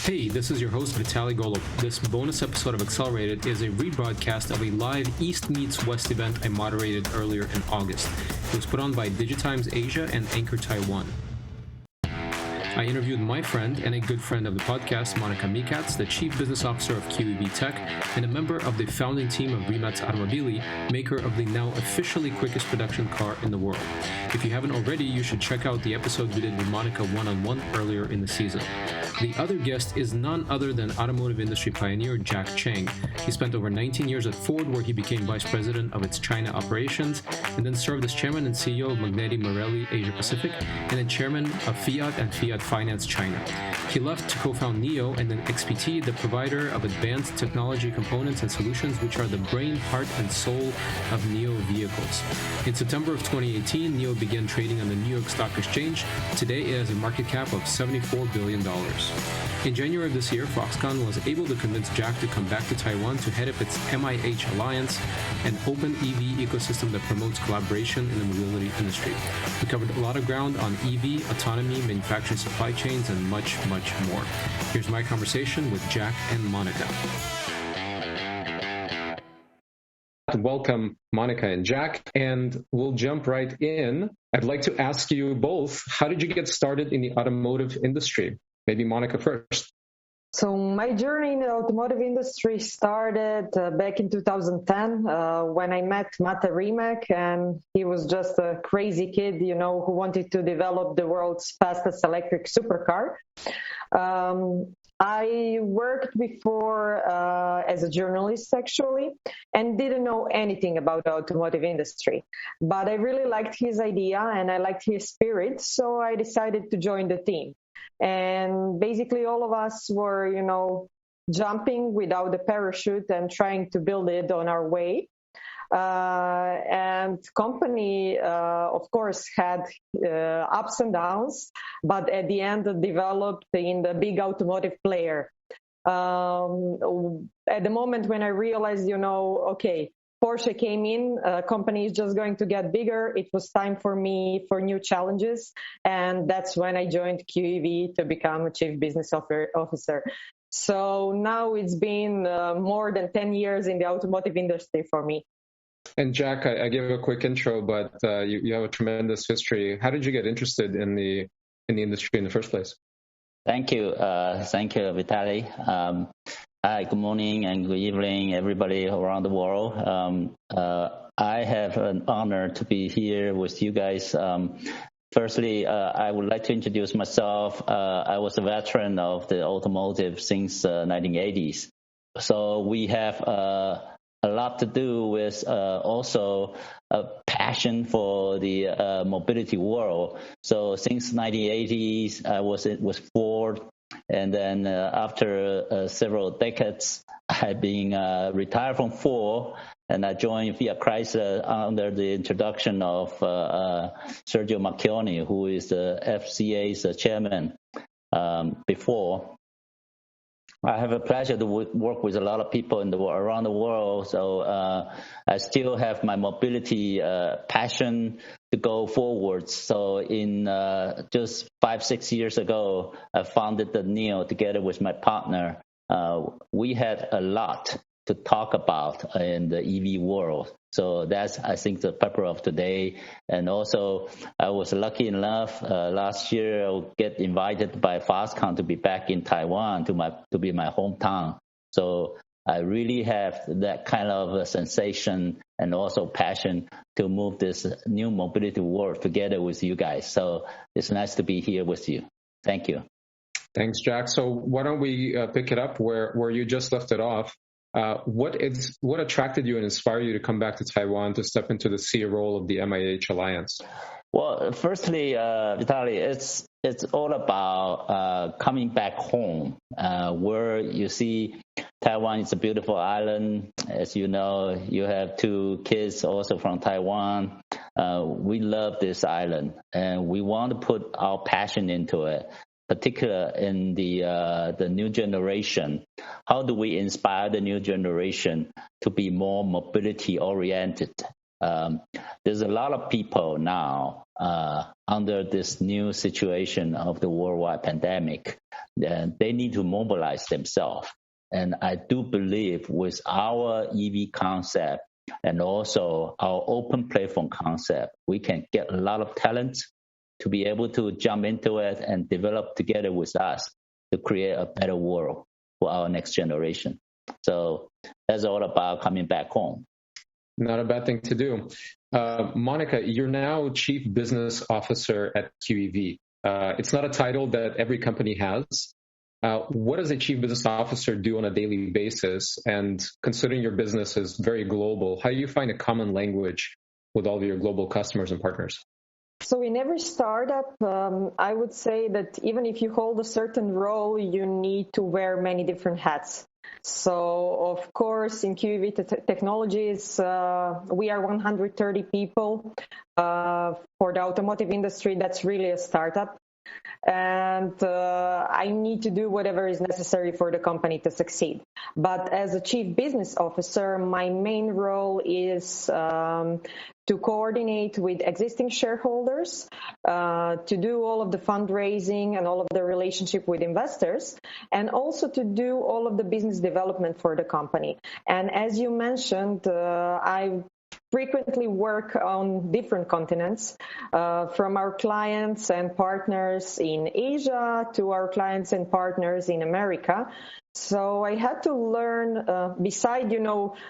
Hey, this is your host Vitaly Golomb. This bonus episode of Accelerated is a rebroadcast of a live East Meets West event I moderated earlier in August. It was put on by DIGITIMES Asia and Anchor Taiwan. I interviewed my friend and a good friend of the podcast, Monika Mikac, the Chief Business Officer of QEV Tech and a member of the founding team of Rimac Automobili, maker of the now officially quickest production car in the world. If you haven't already, you should check out the episode we did with Monika one-on-one earlier in the season. The other guest is none other than automotive industry pioneer Cheng. He spent over 19 years at Ford, where he became vice president of its China operations, and then served as chairman and CEO of Magneti Marelli Asia Pacific, and then chairman of Fiat and Fiat Finance China. He left to co-found NIO and then XPT, the provider of advanced technology components and solutions, which are the brain, heart, and soul of NIO vehicles. In September of 2018, NIO began trading on the New York Stock Exchange. Today, it has a market cap of $74 billion. In January of this year, Foxconn was able to convince Jack to come back to Taiwan to head up its MIH Alliance, an open EV ecosystem that promotes collaboration in the mobility industry. We covered a lot of ground on EV, autonomy, manufacturing supply chains, and much, much more. Here's my conversation with Jack and Monika. Welcome, Monika and Jack, and we'll jump right in. I'd like to ask you both, how did you get started in the automotive industry? Maybe Monika first. So my journey in the automotive industry started back in 2010 when I met Rimac, and he was just a crazy kid, who wanted to develop the world's fastest electric supercar. I worked before as a journalist, actually, and didn't know anything about the automotive industry. But I really liked his idea and I liked his spirit, so I decided to join the team. And basically all of us were, jumping without the parachute and trying to build it on our way. And company, of course, had ups and downs, but at the end developed in the big automotive player. At the moment when I realized, okay, Porsche came in, company is just going to get bigger. It was time for me for new challenges. And that's when I joined QEV to become a chief business officer. So now it's been more than 10 years in the automotive industry for me. And Jack, I gave a quick intro, but you have a tremendous history. How did you get interested in the industry in the first place? Thank you. Thank you, Vitaly. Hi, good morning and good evening, everybody around the world. I have an honor to be here with you guys. Firstly, I would like to introduce myself. I was a veteran of the automotive since 1980s. So we have a lot to do with also a passion for the mobility world. So since 1980s, I was with Ford. And then after several decades, I've been retired from Ford, and I joined Fiat Chrysler under the introduction of Sergio Marchionne, who is the FCA's chairman before. I have a pleasure to work with a lot of people around the world, so I still have my mobility passion to go forward. So in just 5-6 years ago, I founded the NIO together with my partner. We had a lot to talk about in the EV world. So that's, I think, the purpose of today. And also, I was lucky enough last year I get invited by Foxconn to be back in Taiwan to be my hometown. So I really have that kind of a sensation and also passion to move this new mobility world together with you guys. So it's nice to be here with you. Thank you. Thanks, Jack. So why don't we pick it up where you just left it off? What attracted you and inspired you to come back to Taiwan to step into the CEO role of the MIH Alliance? Well, firstly, Vitaly, it's all about coming back home, where you see Taiwan is a beautiful island. As you know, you have 2 kids also from Taiwan. We love this island, and we want to put our passion into it, particularly in the new generation. How do we inspire the new generation to be more mobility oriented? there's a lot of people now under this new situation of the worldwide pandemic. They need to mobilize themselves. And I do believe with our EV concept and also our open platform concept, we can get a lot of talent to be able to jump into it and develop together with us to create a better world for our next generation. So that's all about coming back home. Not a bad thing to do. Monika, you're now Chief Business Officer at QEV. It's not a title that every company has. What does a Chief Business Officer do on a daily basis? And considering your business is very global, how do you find a common language with all of your global customers and partners? So in every startup, I would say that even if you hold a certain role, you need to wear many different hats. So, of course, in QEV Technologies, we are 130 people. For the automotive industry, that's really a startup. And I need to do whatever is necessary for the company to succeed. But as a chief business officer, my main role is to coordinate with existing shareholders, to do all of the fundraising and all of the relationship with investors, and also to do all of the business development for the company. And as you mentioned, I frequently work on different continents, from our clients and partners in Asia to our clients and partners in America. So I had to learn, beside,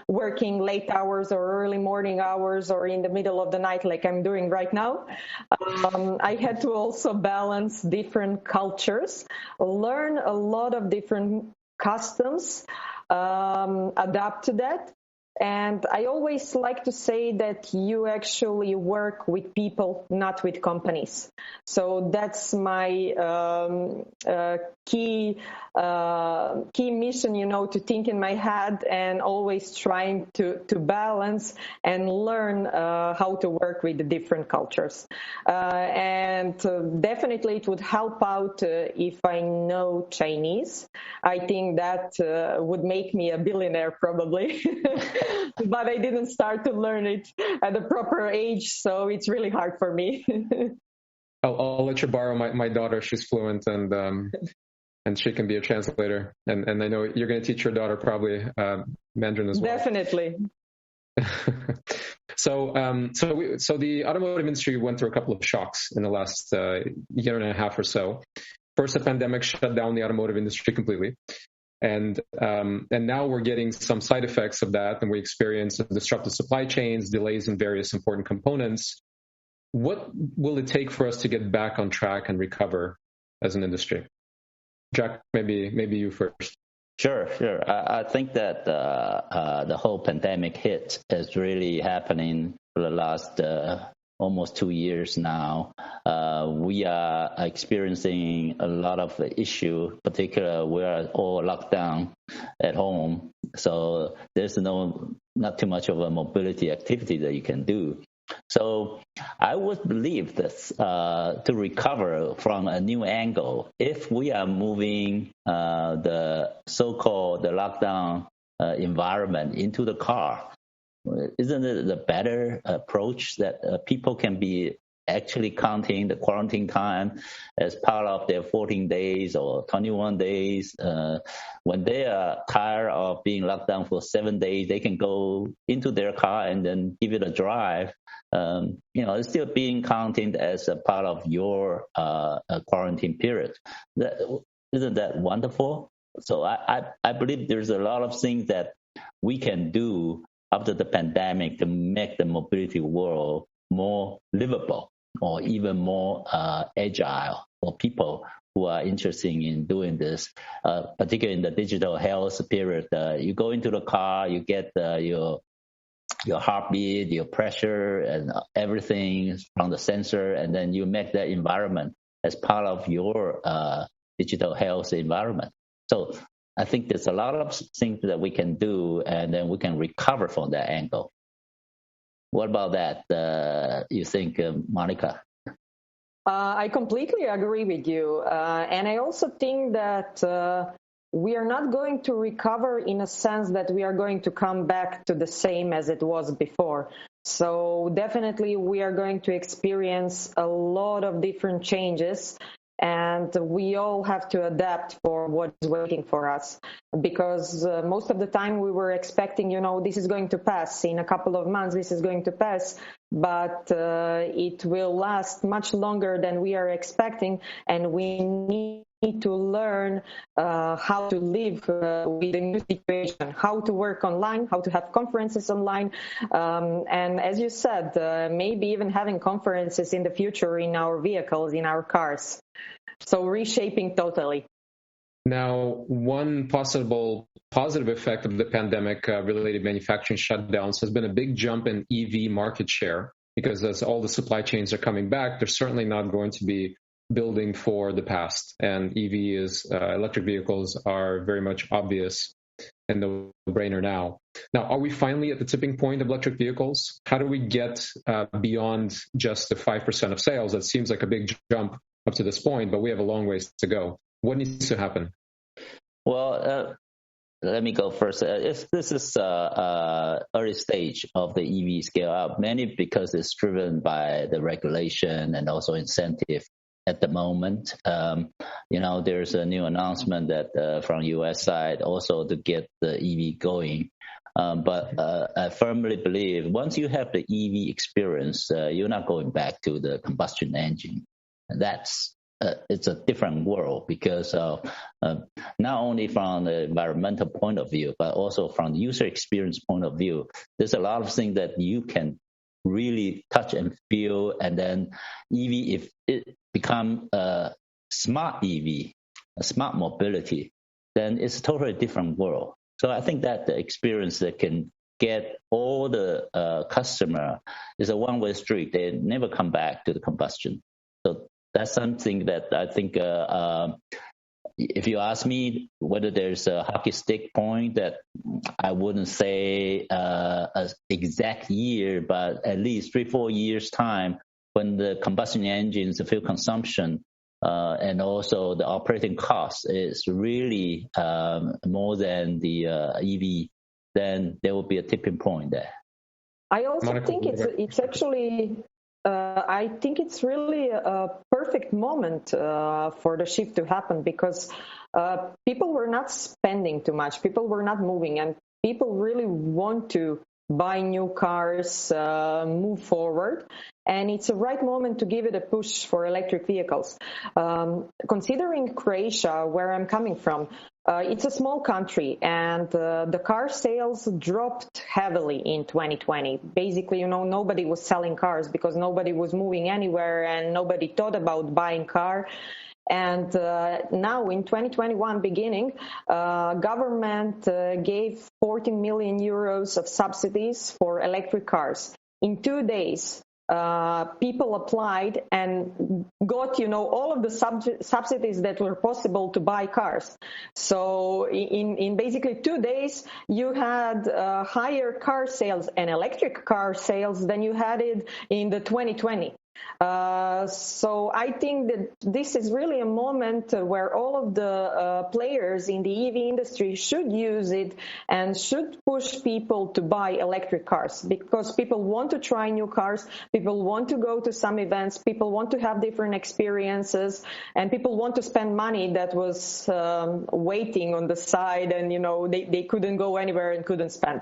working late hours or early morning hours or in the middle of the night like I'm doing right now, I had to also balance different cultures, learn a lot of different customs, adapt to that. And I always like to say that you actually work with people, not with companies. So that's my key mission, to think in my head and always trying to balance and learn how to work with the different cultures. And definitely it would help out if I know Chinese. I think that would make me a billionaire probably. But I didn't start to learn it at a proper age, so it's really hard for me. I'll let you borrow my daughter. She's fluent and she can be a translator. And I know you're going to teach your daughter probably Mandarin as well. Definitely. So the automotive industry went through a couple of shocks in the last year and a half or so. First, the pandemic shut down the automotive industry completely. And now we're getting some side effects of that, and we experience disrupted supply chains, delays in various important components. What will it take for us to get back on track and recover as an industry? Jack, maybe you first. Sure. I think that the whole pandemic hit is really happening for the last almost 2 years now. We are experiencing a lot of issue, particularly we are all locked down at home. So there's not too much of a mobility activity that you can do. So I would believe that to recover from a new angle, if we are moving the so-called the lockdown environment into the car, isn't it the better approach that people can be actually counting the quarantine time as part of their 14 days or 21 days? When they are tired of being locked down for 7 days, they can go into their car and then give it a drive. It's still being counted as a part of your quarantine period. Isn't that wonderful? So I believe there's a lot of things that we can do after the pandemic to make the mobility world more livable or even more agile for people who are interested in doing this, particularly in the digital health period. You go into the car, you get your heartbeat, your pressure, and everything from the sensor, and then you make that environment as part of your digital health environment. So I think there's a lot of things that we can do, and then we can recover from that angle. What about that, you think, Monika? I completely agree with you. And I also think that we are not going to recover in a sense that we are going to come back to the same as it was before. So definitely we are going to experience a lot of different changes, and we all have to adapt for what is waiting for us, because most of the time we were expecting, this is going to pass in a couple of months, this is going to pass, but it will last much longer than we are expecting, and we need to learn how to live with the new situation, how to work online, how to have conferences online, and as you said, maybe even having conferences in the future in our vehicles, in our cars. So reshaping totally. Now, one possible positive effect of the pandemic-related manufacturing shutdowns has been a big jump in EV market share, because as all the supply chains are coming back, they're certainly not going to be building for the past. And electric vehicles are very much obvious and no-brainer now. Now, are we finally at the tipping point of electric vehicles? How do we get beyond just the 5% of sales? That seems like a big jump up to this point, but we have a long ways to go. What needs to happen? Well, let me go first. If this is early stage of the EV scale up, mainly because it's driven by the regulation and also incentive at the moment. There's a new announcement that from US side also to get the EV going. But I firmly believe once you have the EV experience, you're not going back to the combustion engine. And it's a different world, because not only from the environmental point of view, but also from the user experience point of view, there's a lot of things that you can really touch and feel. And then EV, if it become a smart EV, a smart mobility, then it's a totally different world. So I think that the experience that can get all the customer is a one-way street. They never come back to the combustion. So that's something that I think, if you ask me whether there's a hockey stick point, that I wouldn't say an exact year, but at least 3-4 years time, when the combustion engines, the fuel consumption, and also the operating cost is really more than the EV, then there will be a tipping point there. I also think it's actually... I think it's really a perfect moment for the shift to happen, because people were not spending too much, people were not moving, and people really want to buy new cars, move forward, and it's a right moment to give it a push for electric vehicles. Considering Croatia, where I'm coming from, it's a small country, and the car sales dropped heavily in 2020. Basically, nobody was selling cars because nobody was moving anywhere and nobody thought about buying car. And now in 2021 beginning, government gave 14 million euros of subsidies for electric cars. In 2 days, people applied and got, all of the subsidies that were possible to buy cars. So in basically 2 days, you had higher car sales and electric car sales than you had it in the 2020. So I think that this is really a moment where all of the players in the EV industry should use it and should push people to buy electric cars, because people want to try new cars, people want to go to some events, people want to have different experiences, and people want to spend money that was waiting on the side, and they couldn't go anywhere and couldn't spend.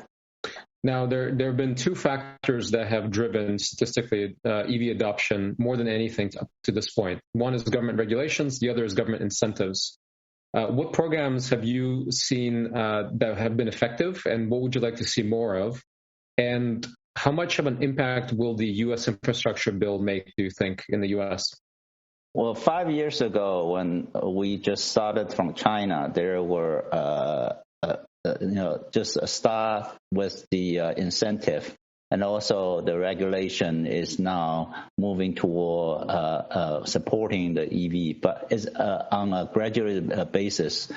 Now, there have been two factors that have driven statistically EV adoption more than anything up to this point. One is government regulations, the other is government incentives. What programs have you seen that have been effective, and what would you like to see more of? And how much of an impact will the U.S. infrastructure bill make, do you think, in the U.S.? Well, 5 years ago, when we just started from China, there were just a start with the incentive, and also the regulation is now moving toward supporting the EV, but it's on a gradual basis.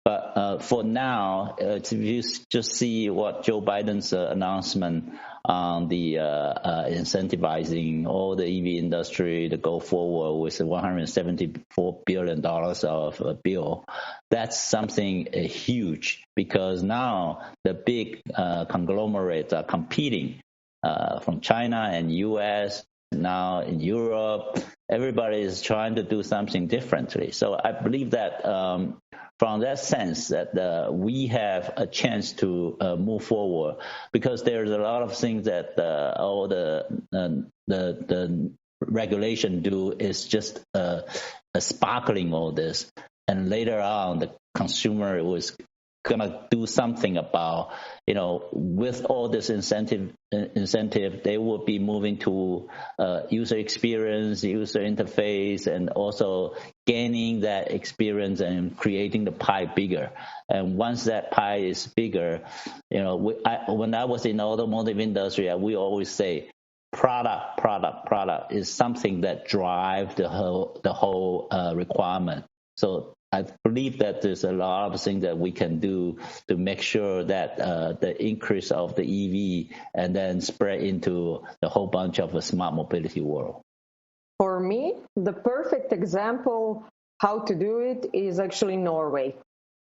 But for now, if you just see what Joe Biden's announcement on the incentivizing all the EV industry to go forward with $174 billion of a bill, that's something huge, because now the big conglomerates are competing from China and US, now in Europe. Everybody is trying to do something differently. So I believe that from that sense that we have a chance to move forward, because there's a lot of things that all the regulation do is just sparkling all this, and later on the consumer was gonna do something about, with all this incentive, they will be moving to user experience, user interface, and also gaining that experience and creating the pie bigger. And once that pie is bigger, when I was in the automotive industry, we always say product is something that drives the whole requirement. So I believe that there's a lot of things that we can do to make sure that the increase of the EV and then spread into the whole bunch of a smart mobility world. For me, the perfect example how to do it is actually Norway.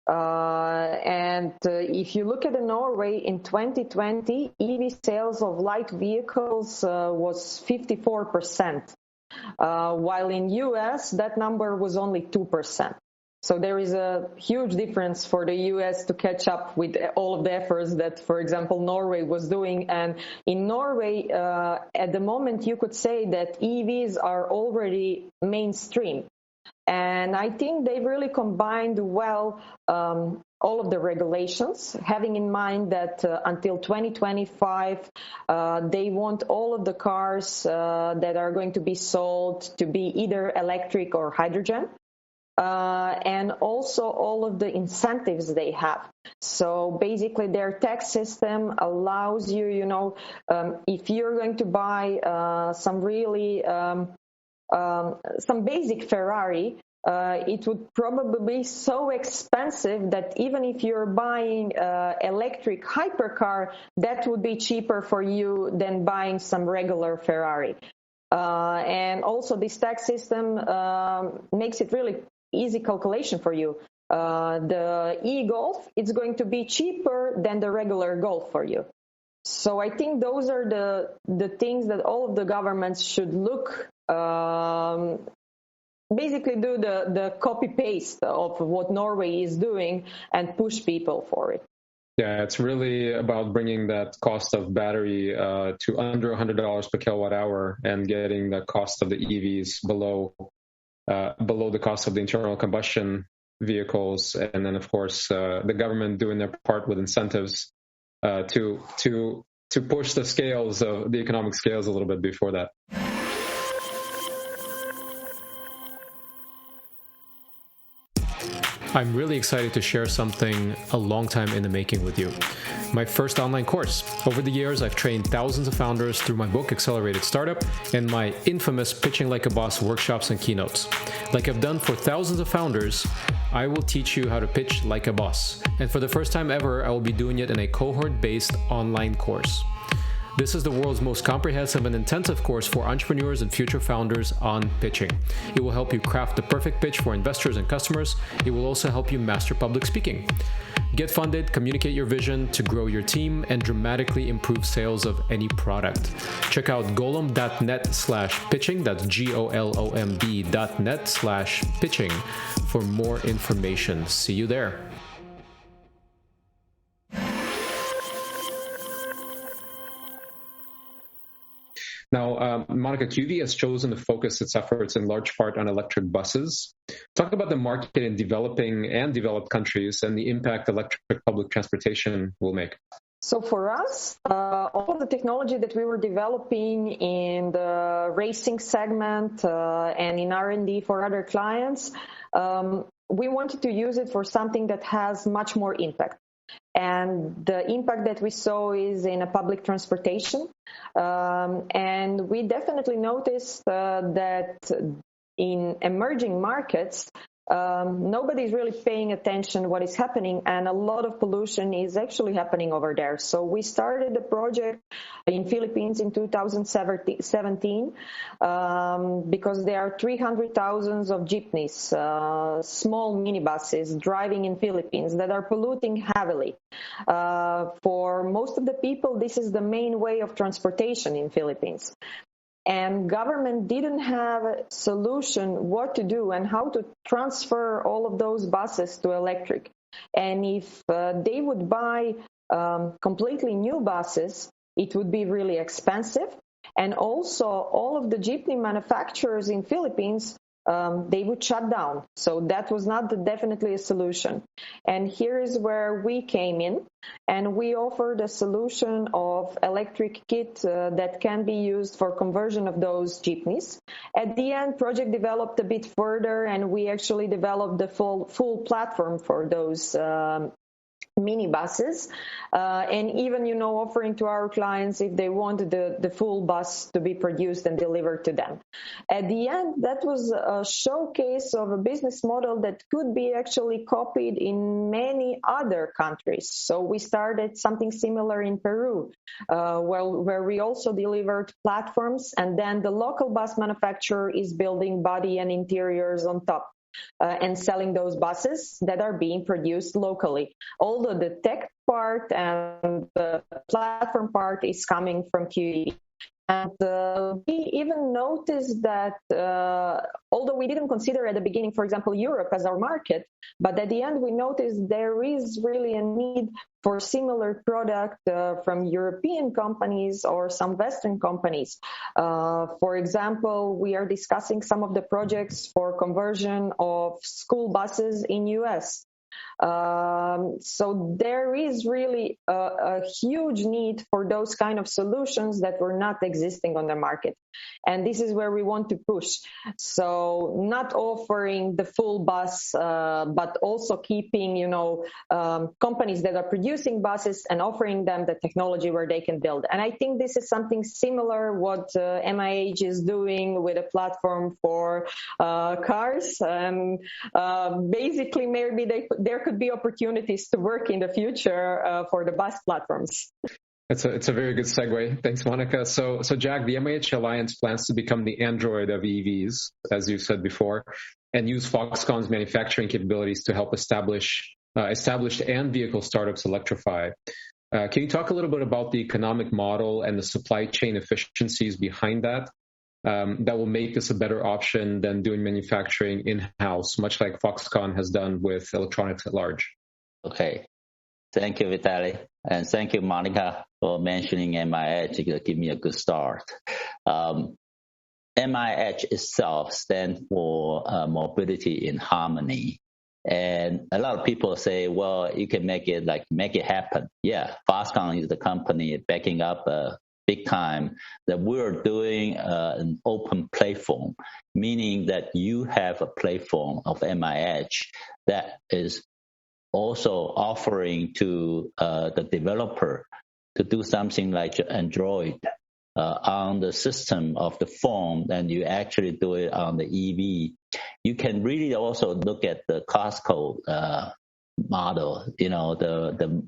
And if you look at Norway in 2020, EV sales of light vehicles was 54%, while in US that number was only 2%. So there is a huge difference for the US to catch up with all of the efforts that, for example, Norway was doing. And in Norway, at the moment, you could say that EVs are already mainstream. And I think they really combined well all of the regulations, having in mind that until 2025, they want all of the cars that are going to be sold to be either electric or hydrogen. And also all of the incentives they have. So basically their tax system allows you, if you're going to buy some really, some basic Ferrari, it would probably be so expensive that even if you're buying electric hypercar, that would be cheaper for you than buying some regular Ferrari. And also this tax system makes it really easy calculation for you. The e-Golf, it's going to be cheaper than the regular Golf for you. So I think those are the things that all of the governments should look, basically do the copy-paste of what Norway is doing and push people for it. Yeah, it's really about bringing that cost of battery to under $100 per kilowatt hour and getting the cost of the EVs below the cost of the internal combustion vehicles, and then of course the government doing their part with incentives to push the scales of the economic scales a little bit before that. I'm really excited to share something a long time in the making with you. My first online course. Over the years, I've trained thousands of founders through my book, Accelerated Startup, and my infamous Pitching Like a Boss workshops and keynotes. Like I've done for thousands of founders, I will teach you how to pitch like a boss. And for the first time ever, I will be doing it in a cohort-based online course. This is the world's most comprehensive and intensive course for entrepreneurs and future founders on pitching. It will help you craft the perfect pitch for investors and customers. It will also help you master public speaking. Get funded, communicate your vision to grow your team, and dramatically improve sales of any product. Check out golomb.net/pitching, that's golomb.net/pitching for more information. See you there. Now, Monika, QEV has chosen to focus its efforts in large part on electric buses. Talk about the market in developing and developed countries and the impact electric public transportation will make. So for us, all of the technology that we were developing in the racing segment and in R&D for other clients, we wanted to use it for something that has much more impact. And the impact that we saw is in a public transportation. And we definitely noticed that in emerging markets, nobody's really paying attention what is happening, and a lot of pollution is actually happening over there. So we started the project in Philippines in 2017 because there are 300,000 of jeepneys, small minibuses driving in Philippines that are polluting heavily. For most of the people, this is the main way of transportation in Philippines. And government didn't have a solution what to do and how to transfer all of those buses to electric. And if they would buy completely new buses, it would be really expensive. And also all of the jeepney manufacturers in Philippines, they would shut down. So that was not definitely a solution. And here is where we came in, and we offered a solution of electric kit that can be used for conversion of those jeepneys. At the end, project developed a bit further, and we actually developed the full platform for those minibuses, and even, offering to our clients if they wanted the full bus to be produced and delivered to them. At the end, that was a showcase of a business model that could be actually copied in many other countries. So we started something similar in Peru, where we also delivered platforms, and then the local bus manufacturer is building body and interiors on top. And selling those buses that are being produced locally. Although the tech part and the platform part is coming from QEV. And we even noticed that although we didn't consider at the beginning, for example, Europe as our market, but at the end we noticed there is really a need for similar product from European companies or some Western companies. For example, we are discussing some of the projects for conversion of school buses in US. So there is really a huge need for those kind of solutions that were not existing on the market. And this is where we want to push. So not offering the full bus, but also keeping, companies that are producing buses and offering them the technology where they can build. And I think this is something similar what MIH is doing with a platform for cars. And basically, maybe there could be opportunities to work in the future for the bus platforms. It's a very good segue. Thanks, Monika. So Jack, the MIH Alliance plans to become the Android of EVs, as you said before, and use Foxconn's manufacturing capabilities to help established and vehicle startups electrify. Can you talk a little bit about the economic model and the supply chain efficiencies behind that will make this a better option than doing manufacturing in-house, much like Foxconn has done with electronics at large? Okay. Thank you, Vitaly. And thank you, Monika, for mentioning MIH to give me a good start. MIH itself stands for Mobility in Harmony. And a lot of people say, well, you can make it happen. Yeah, Foxconn is the company backing up big time that we're doing an open platform, meaning that you have a platform of MIH that is also offering to the developer to do something like Android on the system of the phone, and you actually do it on the EV. You can really also look at the Costco model, the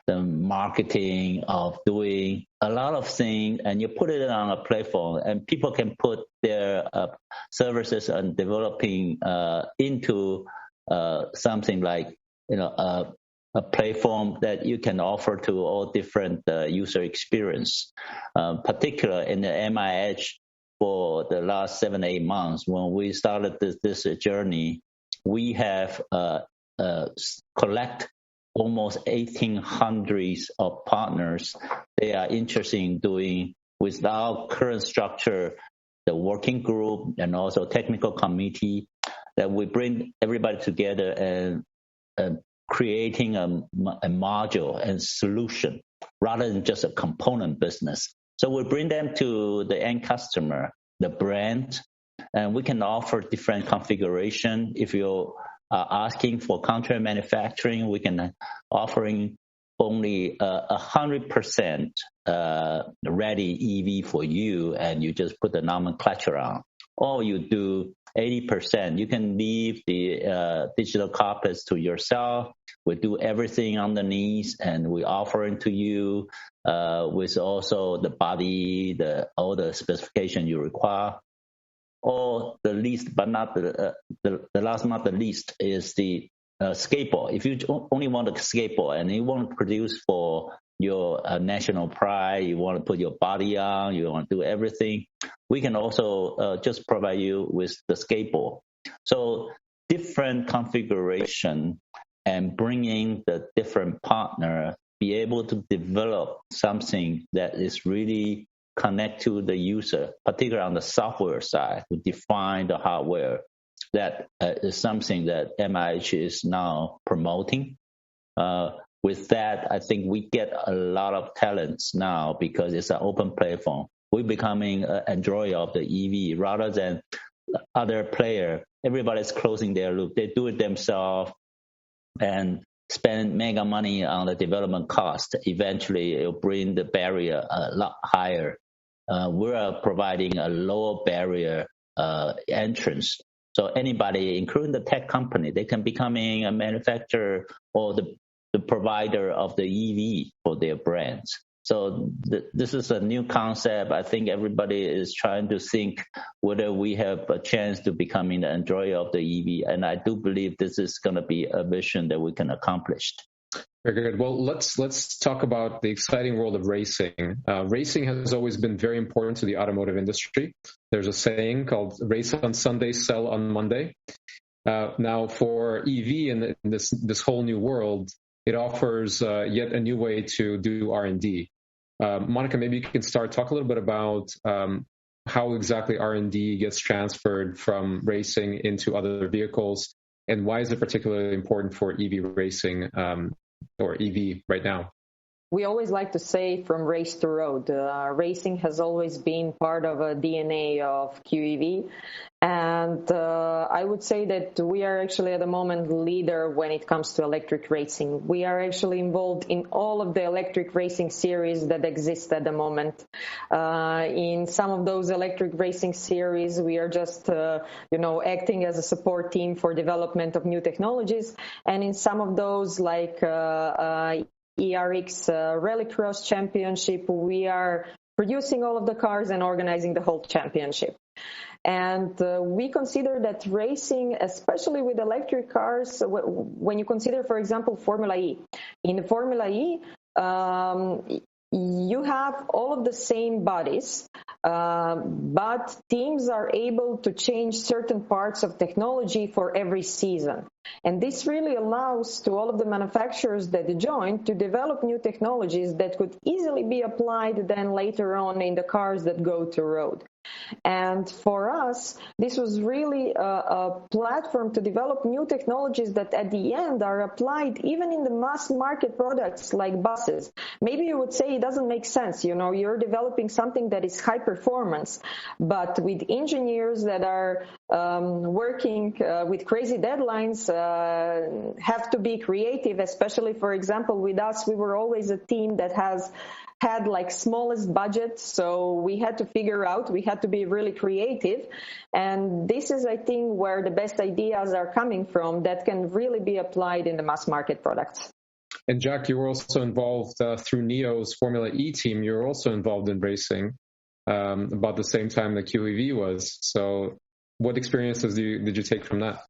marketing of doing a lot of things, and you put it on a platform, and people can put their services and developing into something like a platform that you can offer to all different user experience. Particularly in the MIH, for the last 7-8 months, when we started this journey, we have collect almost 1,800 of partners. They are interested in doing, with our current structure, the working group and also technical committee, that we bring everybody together and creating a module and solution rather than just a component business. So we bring them to the end customer, the brand, and we can offer different configuration. If you are asking for contract manufacturing, we can offering only 100% ready EV for you, and you just put the nomenclature on. or you do 80%. You can leave the digital cockpits to yourself. We do everything underneath, and we offer it to you with also the body, all the specification you require. Or the least, but not the last, not the least, is the skateboard. If you only want a skateboard and you want to produce for your national pride, you want to put your body on, you want to do everything, we can also just provide you with the skateboard. So different configuration and bringing the different partner, be able to develop something that is really connect to the user, particularly on the software side, to define the hardware. That is something that MIH is now promoting. With that, I think we get a lot of talents now because it's an open platform. We're becoming an Android of the EV rather than other player. Everybody's closing their loop. They do it themselves and spend mega money on the development cost. Eventually, it'll bring the barrier a lot higher. We're providing a lower barrier entrance. So anybody, including the tech company, they can becoming a manufacturer or the provider of the EV for their brands. So this is a new concept. I think everybody is trying to think whether we have a chance to becoming the Android of the EV. And I do believe this is going to be a vision that we can accomplish. Very good. Well, let's talk about the exciting world of racing. Racing has always been very important to the automotive industry. There's a saying called "race on Sunday, sell on Monday." Now, for EV in this whole new world, it offers yet a new way to do R&D. Monika, maybe you can talk a little bit about how exactly R&D gets transferred from racing into other vehicles, and why is it particularly important for EV racing or EV right now? We always like to say from race to road. Racing has always been part of a DNA of QEV. And I would say that we are actually at the moment leader when it comes to electric racing. We are actually involved in all of the electric racing series that exist at the moment. In some of those electric racing series, we are just, acting as a support team for development of new technologies. And in some of those, like ERX Rallycross Championship, we are producing all of the cars and organizing the whole championship. And we consider that racing, especially with electric cars, when you consider, for example, Formula E. In the Formula E, you have all of the same bodies, but teams are able to change certain parts of technology for every season. And this really allows to all of the manufacturers that join to develop new technologies that could easily be applied then later on in the cars that go to road. And for us, this was really a platform to develop new technologies that at the end are applied even in the mass market products like buses. Maybe you would say it doesn't make sense. You're developing something that is high performance, but with engineers that are working with crazy deadlines, have to be creative, especially, for example, with us, we were always a team that had like smallest budget, so we had to be really creative. And this is, I think, where the best ideas are coming from that can really be applied in the mass market products. And Jack, you were also involved through NIO's Formula E team. You were also involved in racing about the same time that QEV was. So what experiences did you take from that?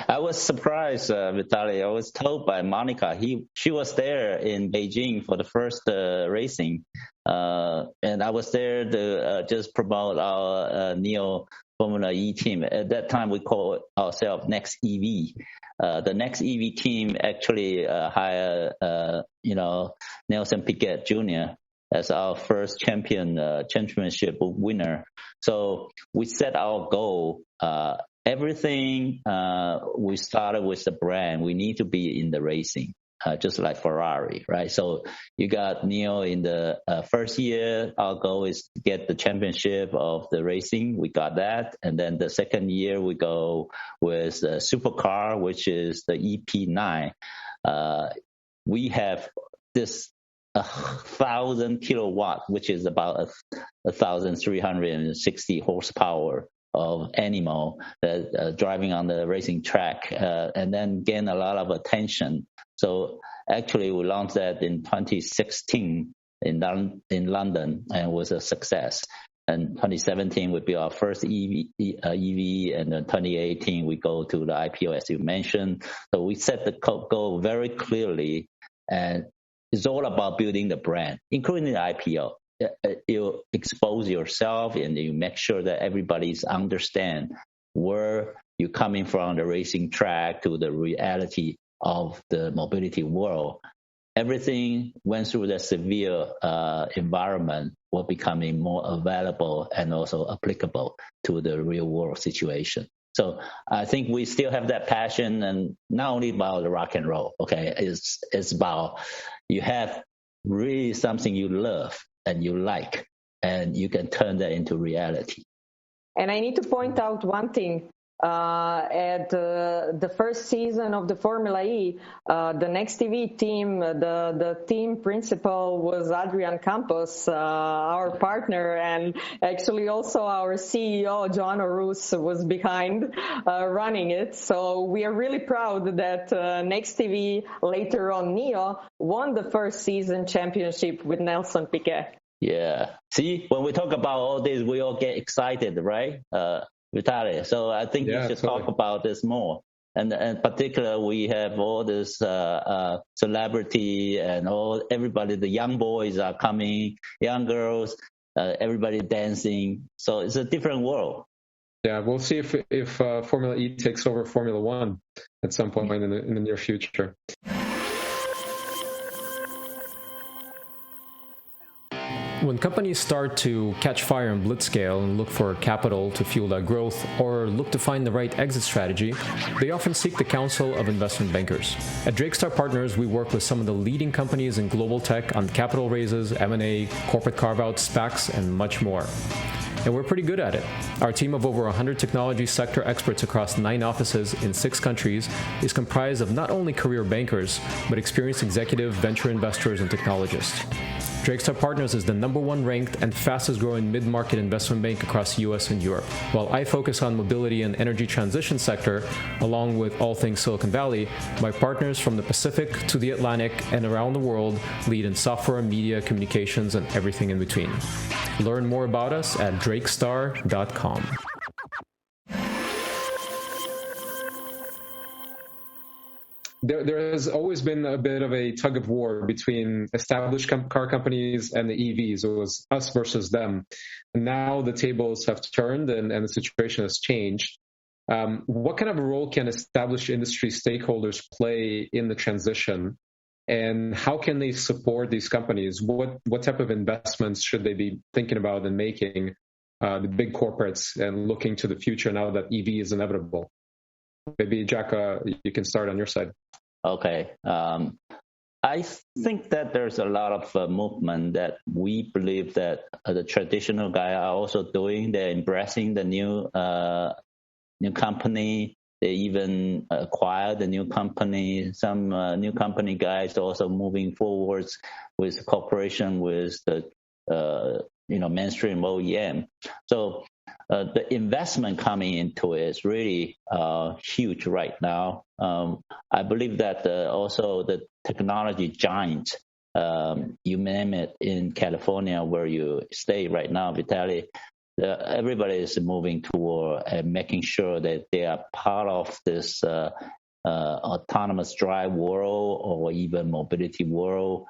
I was surprised, Vitaly. I was told by Monika, she was there in Beijing for the first racing, and I was there to just promote our NIO Formula E team. At that time, we called ourselves Next EV. The Next EV team actually hired, Nelson Piquet Jr. as our first championship winner. So we set our goal. Everything we started with the brand, we need to be in the racing, just like Ferrari, right? So you got NIO in the first year. Our goal is to get the championship of the racing. We got that. And then the second year, we go with the supercar, which is the EP9. We have this 1,000 kilowatt, which is about 1,360 horsepower of animal that driving on the racing track, and then gain a lot of attention. So actually, we launched that in 2016 in London, and was a success. And 2017 would be our first EV, and then 2018 we go to the IPO, as you mentioned. So we set the goal very clearly, and it's all about building the brand, including the IPO. You expose yourself, and you make sure that everybody's understand where you're coming from, the racing track to the reality of the mobility world. Everything went through the severe environment were becoming more available and also applicable to the real world situation. So I think we still have that passion, and not only about the rock and roll, okay? It's about you have really something you love and you like, and you can turn that into reality. And I need to point out one thing. At the first season of the Formula E, the Next TV team, the team principal was Adrian Campos, our partner, and actually also our CEO, John O'Roos, was behind running it. So we are really proud that Next TV, later on NIO, won the first season championship with Nelson Piquet. Yeah. See, when we talk about all this, we all get excited, right? Vitaly. So I think we should talk about this more. And in particular, we have all this celebrity and everybody, the young boys are coming, young girls, everybody dancing. So it's a different world. Yeah, we'll see if Formula E takes over Formula One at some point in the near future. When companies start to catch fire in blitzscale and look for capital to fuel that growth, or look to find the right exit strategy, they often seek the counsel of investment bankers. At Drakestar Partners, we work with some of the leading companies in global tech on capital raises, M&A, corporate carve-outs, SPACs, and much more. And we're pretty good at it. Our team of over 100 technology sector experts across 9 offices in 6 countries is comprised of not only career bankers, but experienced executive venture investors and technologists. Drakestar Partners is the #1 ranked and fastest growing mid-market investment bank across the US and Europe. While I focus on mobility and energy transition sector, along with all things Silicon Valley, my partners from the Pacific to the Atlantic and around the world lead in software, media, communications, and everything in between. Learn more about us at drakestar.com. There has always been a bit of a tug of war between established car companies and the EVs. It was us versus them. And now the tables have turned and the situation has changed. What kind of a role can established industry stakeholders play in the transition? And how can they support these companies? What type of investments should they be thinking about and making, the big corporates, and looking to the future now that EV is inevitable? Maybe, Jack, you can start on your side. Okay. I think that there's a lot of movement that we believe that the traditional guys are also doing. They're embracing the new company. They even acquired the new company. Some new company guys also moving forwards with cooperation with the mainstream OEM. So the investment coming into it is really huge right now. I believe that also the technology giant, you name it, in California where you stay right now, Vitaly, everybody is moving toward and making sure that they are part of this autonomous drive world or even mobility world.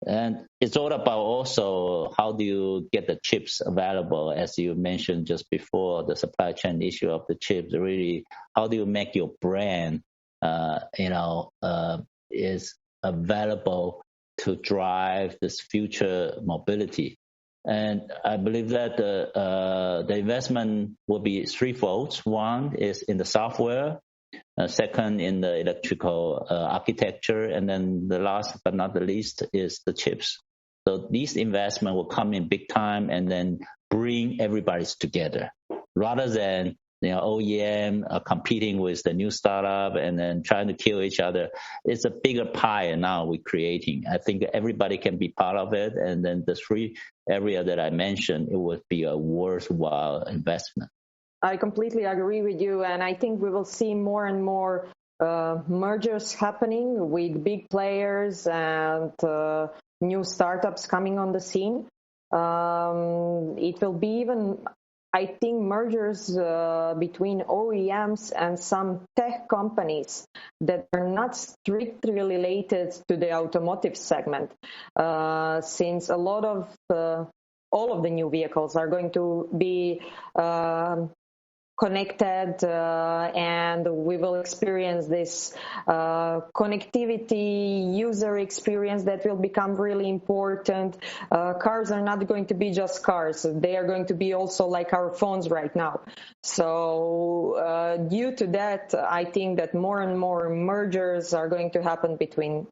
And it's all about also how do you get the chips available, as you mentioned just before, the supply chain issue of the chips. Really, how do you make your brand, is available to drive this future mobility? And I believe that the investment will be threefold. One is in the software. Second, in the electrical architecture, and then the last but not the least is the chips. So these investment will come in big time and then bring everybody together, rather than OEM competing with the new startup and then trying to kill each other. It's a bigger pie now we're creating. I think everybody can be part of it. And then the three area that I mentioned, it would be a worthwhile investment. I completely agree with you. And I think we will see more and more mergers happening with big players and new startups coming on the scene. It will be even, I think, mergers between OEMs and some tech companies that are not strictly related to the automotive segment, since a lot of all of the new vehicles are going to be connected, and we will experience this connectivity user experience that will become really important. Cars are not going to be just cars. They are going to be also like our phones right now. So due to that, I think that more and more mergers are going to happen between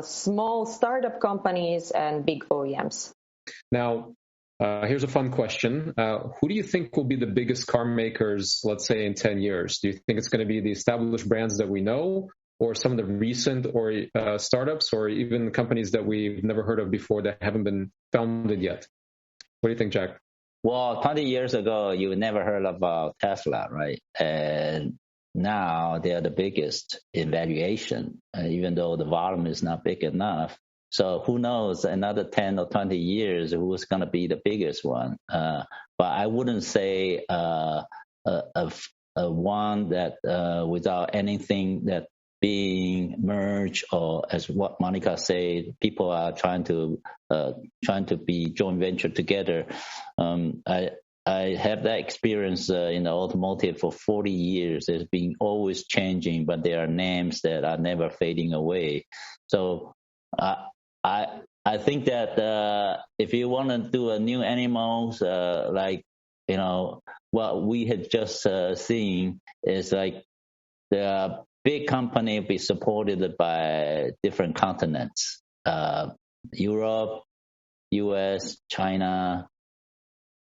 small startup companies and big OEMs. Now, here's a fun question. Who do you think will be the biggest car makers, let's say, in 10 years? Do you think it's going to be the established brands that we know, or some of the recent or startups, or even companies that we've never heard of before that haven't been founded yet? What do you think, Jack? Well, 20 years ago, you never heard about Tesla, right? And now they are the biggest in valuation, even though the volume is not big enough. So who knows, another 10 or 20 years, who's going to be the biggest one? But I wouldn't say a one that without anything that being merged, or as what Monika said, people are trying to be joint venture together. I have that experience in the automotive for 40 years. It's been always changing, but there are names that are never fading away. So I think that if you want to do a new animals, like, what we had just seen is like the big company be supported by different continents, Europe, US, China.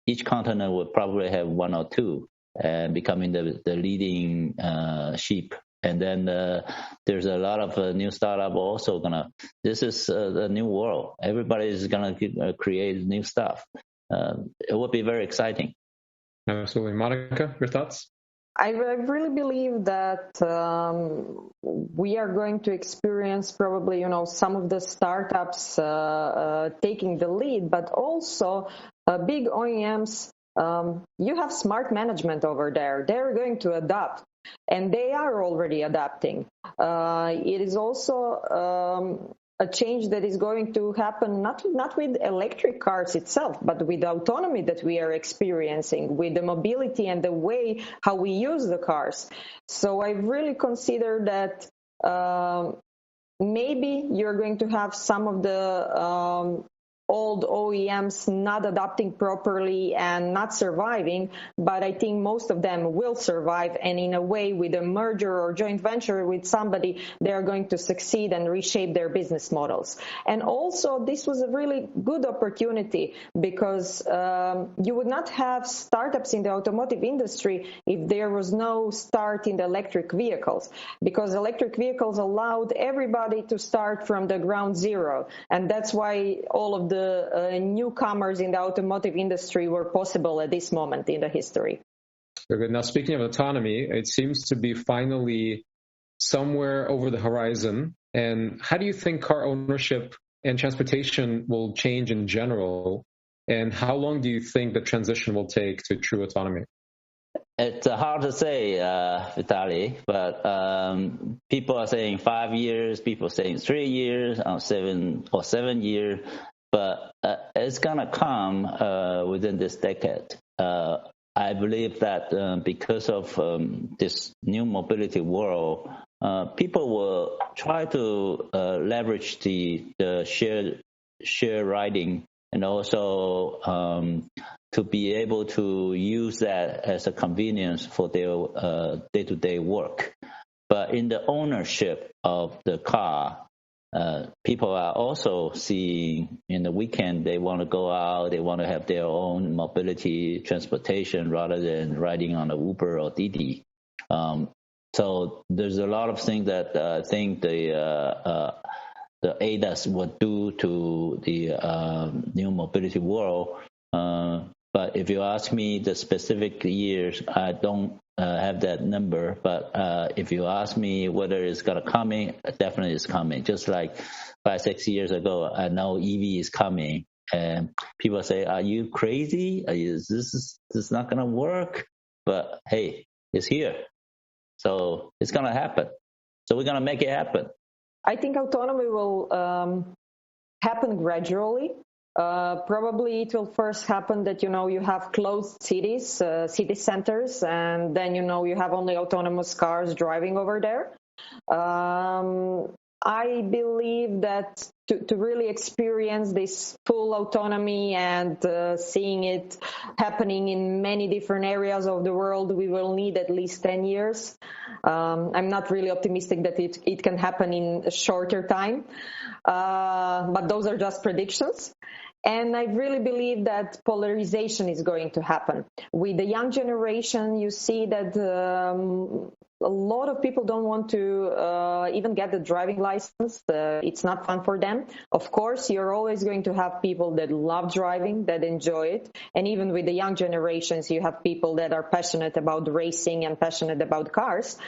Each continent would probably have one or two, and becoming the leading sheep. And then there's a lot of new startup also this is the new world. Everybody is going to create new stuff. It will be very exciting. Absolutely. Monika, your thoughts? I really believe that we are going to experience probably, some of the startups taking the lead, but also big OEMs. You have smart management over there. They're going to adapt. And they are already adapting. It is also a change that is going to happen not with electric cars itself, but with autonomy that we are experiencing, with the mobility and the way how we use the cars. So I really consider that maybe you're going to have some of the old OEMs not adapting properly and not surviving, but I think most of them will survive, and in a way, with a merger or joint venture with somebody, they're going to succeed and reshape their business models. And also, this was a really good opportunity, because you would not have startups in the automotive industry if there was no start in the electric vehicles, because electric vehicles allowed everybody to start from the ground zero, and that's why all of the newcomers in the automotive industry were possible at this moment in the history. Very good. Now, speaking of autonomy, it seems to be finally somewhere over the horizon. And how do you think car ownership and transportation will change in general? And how long do you think the transition will take to true autonomy? It's hard to say, Vitaly, but people are saying 5 years, people are saying 3 years, 7 years. But it's going to come within this decade. I believe that because of this new mobility world, people will try to leverage the share riding, and also to be able to use that as a convenience for their day-to-day work. But in the ownership of the car, people are also seeing in the weekend they want to go out, they want to have their own mobility transportation rather than riding on an Uber or Didi. So there's a lot of things that I think the ADAS would do to the new mobility world. But if you ask me the specific years, I don't have that number. But if you ask me whether it's going to come in, definitely it's coming. Just like 5-6 years ago, I know EV is coming. And people say, are you crazy? Is this not going to work? But hey, it's here. So it's going to happen. So we're going to make it happen. I think autonomy will happen gradually. Probably it will first happen that, you have closed cities, city centers, and then, you have only autonomous cars driving over there. I believe that to really experience this full autonomy and seeing it happening in many different areas of the world, we will need at least 10 years. I'm not really optimistic that it can happen in a shorter time, but those are just predictions. And I really believe that polarization is going to happen. With the young generation, you see that a lot of people don't want to even get the driving license. It's not fun for them. Of course, you're always going to have people that love driving, that enjoy it. And even with the young generations, you have people that are passionate about racing and passionate about cars.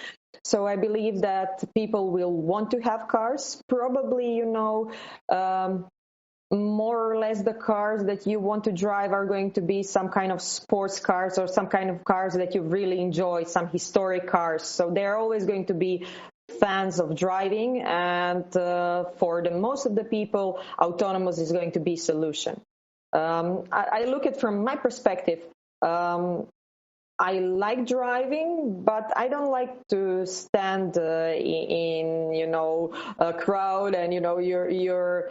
So I believe that people will want to have cars. Probably, more or less the cars that you want to drive are going to be some kind of sports cars or some kind of cars that you really enjoy, some historic cars. So they're always going to be fans of driving. And for the most of the people, autonomous is going to be a solution. I look at from my perspective. I like driving, but I don't like to stand in a crowd and you're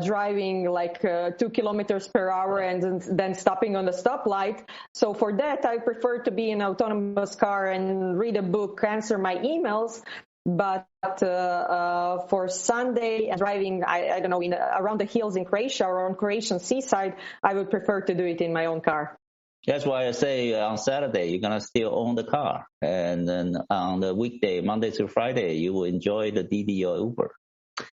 driving like 2 kilometers per hour and then stopping on the stoplight. So for that, I prefer to be in an autonomous car and read a book, answer my emails. But for Sunday driving, I don't know, around the hills in Croatia or on Croatian seaside, I would prefer to do it in my own car. That's why I say on Saturday, you're going to still own the car. And then on the weekday, Monday through Friday, you will enjoy the Didi or Uber.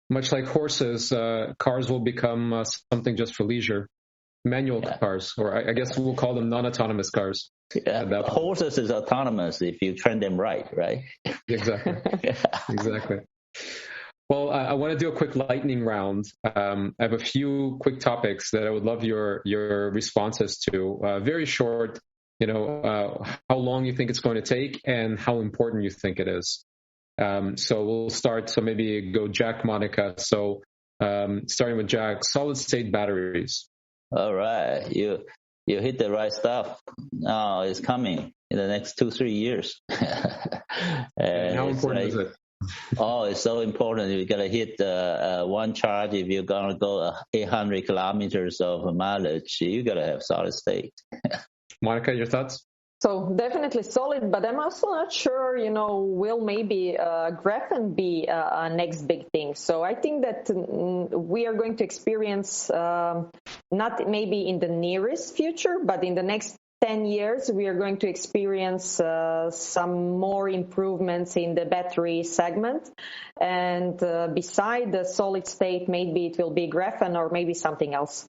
Much like horses, cars will become something just for leisure. Manual cars, or I guess we'll call them non-autonomous cars. Yeah, horses is autonomous if you train them right? Exactly. Exactly. Well, I want to do a quick lightning round. I have a few quick topics that I would love your responses to. Very short, how long you think it's going to take and how important you think it is. So we'll start. So maybe go Jack, Monika. So starting with Jack, solid state batteries. All right. You hit the right stuff. Now it's coming in the next 2-3 years. And how important is it? Oh, it's so important. You got to hit one charge. If you're going to go 800 kilometers of mileage, you got to have solid state. Monika, your thoughts? So definitely solid, but I'm also not sure, will maybe graphene be a next big thing. So I think that we are going to experience, not maybe in the nearest future, but in the next 10 years, we are going to experience some more improvements in the battery segment. And beside the solid state, maybe it will be graphene or maybe something else.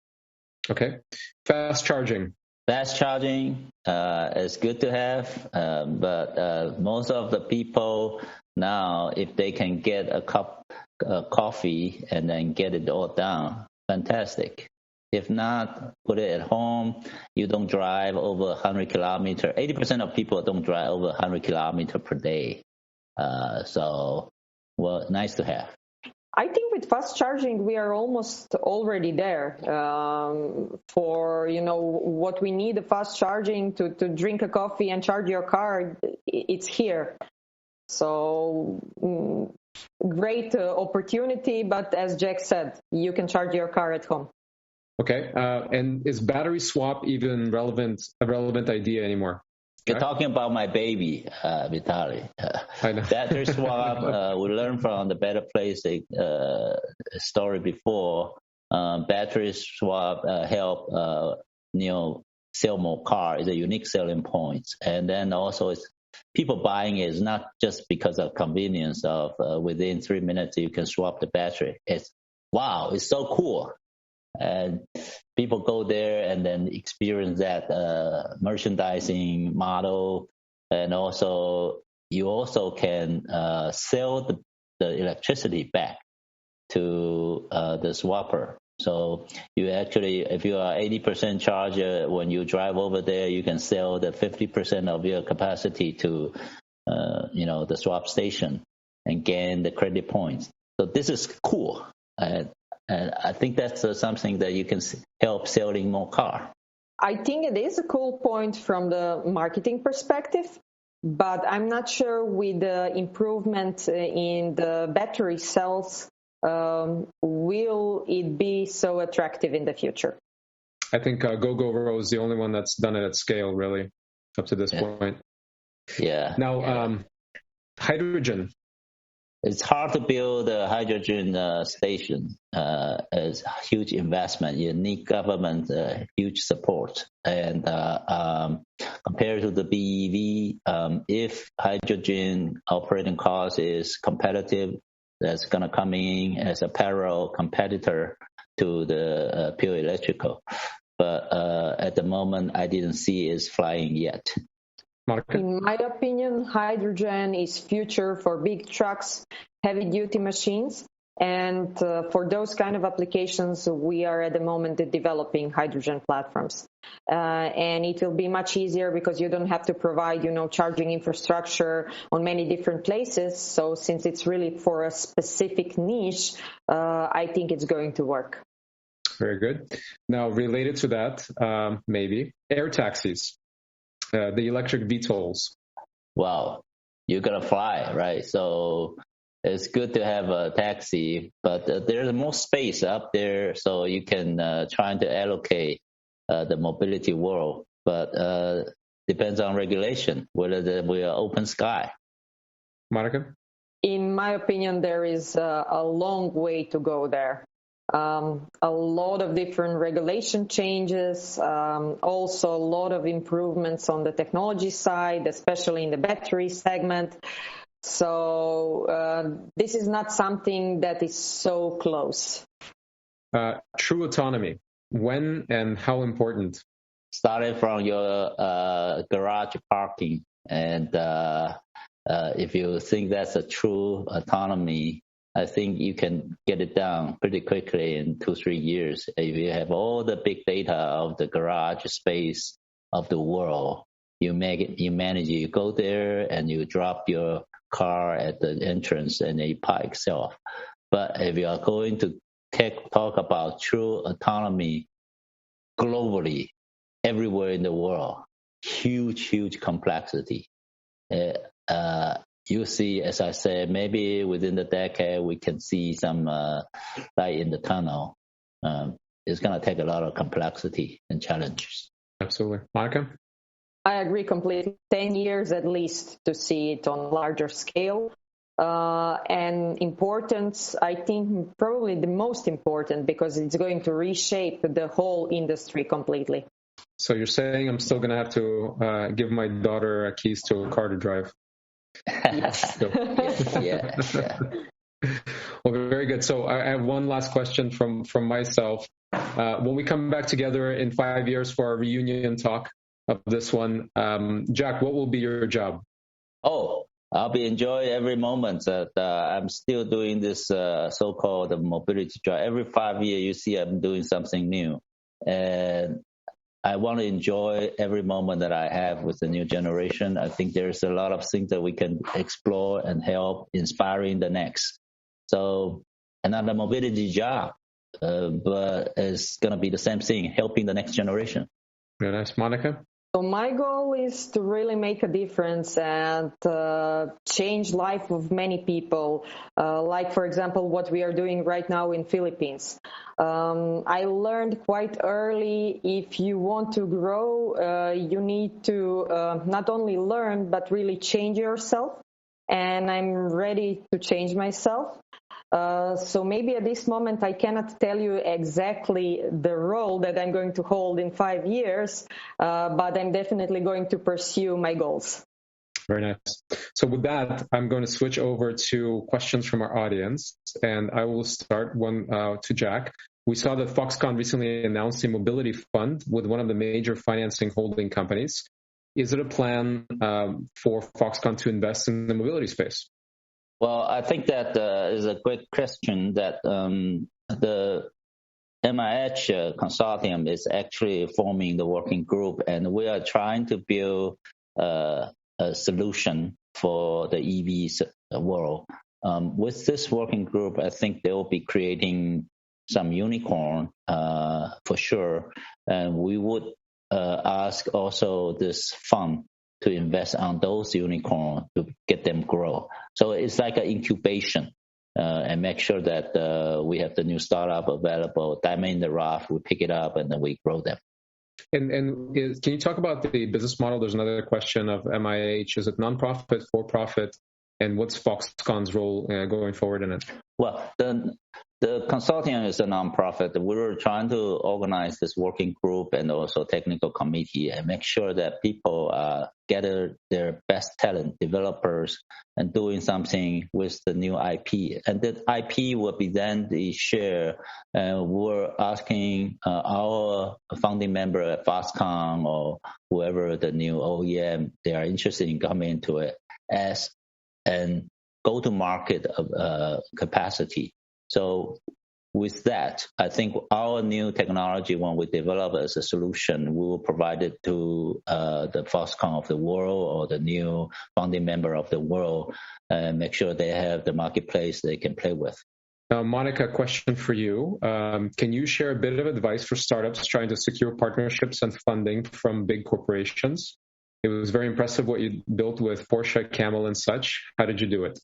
Okay. Fast charging. Fast charging is good to have, but most of the people now, if they can get a cup of coffee and then get it all down, fantastic. If not, put it at home. You don't drive over 100 kilometers. 80% of people don't drive over 100 kilometers per day. So, nice to have. I think with fast charging, we are almost already there. For, what we need, the fast charging to drink a coffee and charge your car, it's here. So great opportunity, but as Jack said, you can charge your car at home. Okay. And is battery swap even a relevant idea anymore? You're talking about my baby, Vitaly. I know. Battery swap, we learned from the Better Place story before. Battery swap help sell more cars is a unique selling point. And then also it's people buying it is not just because of convenience of within 3 minutes you can swap the battery. It's wow, it's so cool. And people go there and then experience that merchandising model. And also you also can sell the electricity back to the swapper. So you actually, if you are 80% charger, when you drive over there, you can sell the 50% of your capacity to, the swap station and gain the credit points. So this is cool. And I think that's something that you can help selling more car. I think it is a cool point from the marketing perspective, but I'm not sure with the improvement in the battery cells, will it be so attractive in the future? I think GoGoRo is the only one that's done it at scale, really, up to this point. Yeah. Now, hydrogen. It's hard to build a hydrogen station. It's a huge investment. You need government huge support. And compared to the BEV, if hydrogen operating cost is competitive, that's going to come in as a parallel competitor to the pure electrical. But at the moment, I didn't see it flying yet. Monika? In my opinion, hydrogen is future for big trucks, heavy-duty machines, and for those kind of applications, we are at the moment developing hydrogen platforms. And it will be much easier because you don't have to provide, charging infrastructure on many different places. So since it's really for a specific niche, I think it's going to work. Very good. Now, related to that, maybe air taxis. The electric VTOLs. Wow, you're going to fly, right? So it's good to have a taxi, but there's more space up there, so you can try to allocate the mobility world. But depends on regulation, whether we are open sky. Monika? In my opinion, there is a long way to go there. A lot of different regulation changes, also a lot of improvements on the technology side, especially in the battery segment. So this is not something that is so close. True autonomy. When and how important? Starting from your garage parking. And if you think that's a true autonomy, I think you can get it done pretty quickly in 2-3 years. If you have all the big data of the garage space of the world, you manage, you go there and you drop your car at the entrance and it park itself. But if you are going to talk about true autonomy globally, everywhere in the world, huge complexity. You see, as I said, maybe within the decade we can see some light in the tunnel. It's going to take a lot of complexity and challenges. Absolutely. Monika? I agree completely. 10 years at least to see it on a larger scale. And importance, I think probably the most important because it's going to reshape the whole industry completely. So you're saying I'm still going to have to give my daughter keys to a car to drive? Yeah. Well, very good. So I have one last question from myself. When we come back together in 5 years for our reunion talk of this one, Jack, what will be your job? Oh, I'll be enjoying every moment that I'm still doing this so-called mobility drive. Every 5 years, you see I'm doing something new. And I want to enjoy every moment that I have with the new generation. I think there's a lot of things that we can explore and help inspiring the next. So another mobility job, but it's going to be the same thing, helping the next generation. Very nice. Monika? So my goal is to really make a difference and change life of many people. Like, for example, what we are doing right now in Philippines. I learned quite early, if you want to grow, you need to not only learn, but really change yourself. And I'm ready to change myself. So maybe at this moment I cannot tell you exactly the role that I'm going to hold in 5 years, but I'm definitely going to pursue my goals. Very nice. So with that, I'm going to switch over to questions from our audience, and I will start one to Jack. We saw that Foxconn recently announced a mobility fund with one of the major financing holding companies. Is it a plan for Foxconn to invest in the mobility space? Well, I think that is a great question. That the MIH consortium is actually forming the working group, and we are trying to build a solution for the EV world. With this working group, I think they will be creating some unicorn for sure, and we would ask also this fund to invest on those unicorns to get them grow. So it's like an incubation and make sure that we have the new startup available, diamond in the rough, we pick it up and then we grow them. And can you talk about the business model? There's another question of MIH. Is it nonprofit, for-profit, and what's Foxconn's role going forward in it? Well, the consortium is a nonprofit. We were trying to organize this working group and also technical committee and make sure that people gather their best talent, developers, and doing something with the new IP. And that IP will be then the share. We're asking our founding member at Foxconn or whoever the new OEM, they are interested in coming into it as an go-to-market capacity. So with that, I think our new technology, when we develop as a solution, we will provide it to the Foxconn of the world or the new founding member of the world and make sure they have the marketplace they can play with. Now, Monika, question for you. Can you share a bit of advice for startups trying to secure partnerships and funding from big corporations? It was very impressive what you built with Porsche, Camel, and such. How did you do it?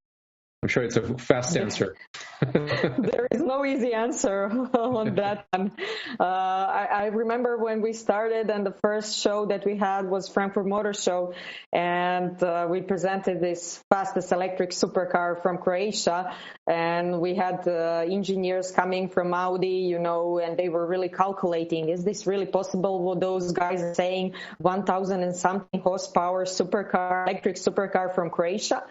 I'm sure it's a fast answer. There is no easy answer on that one. I remember when we started, and the first show that we had was Frankfurt Motor Show, and we presented this fastest electric supercar from Croatia, and we had engineers coming from Audi, and they were really calculating, is this really possible? What those guys are saying, 1,000 and something horsepower supercar, electric supercar from Croatia.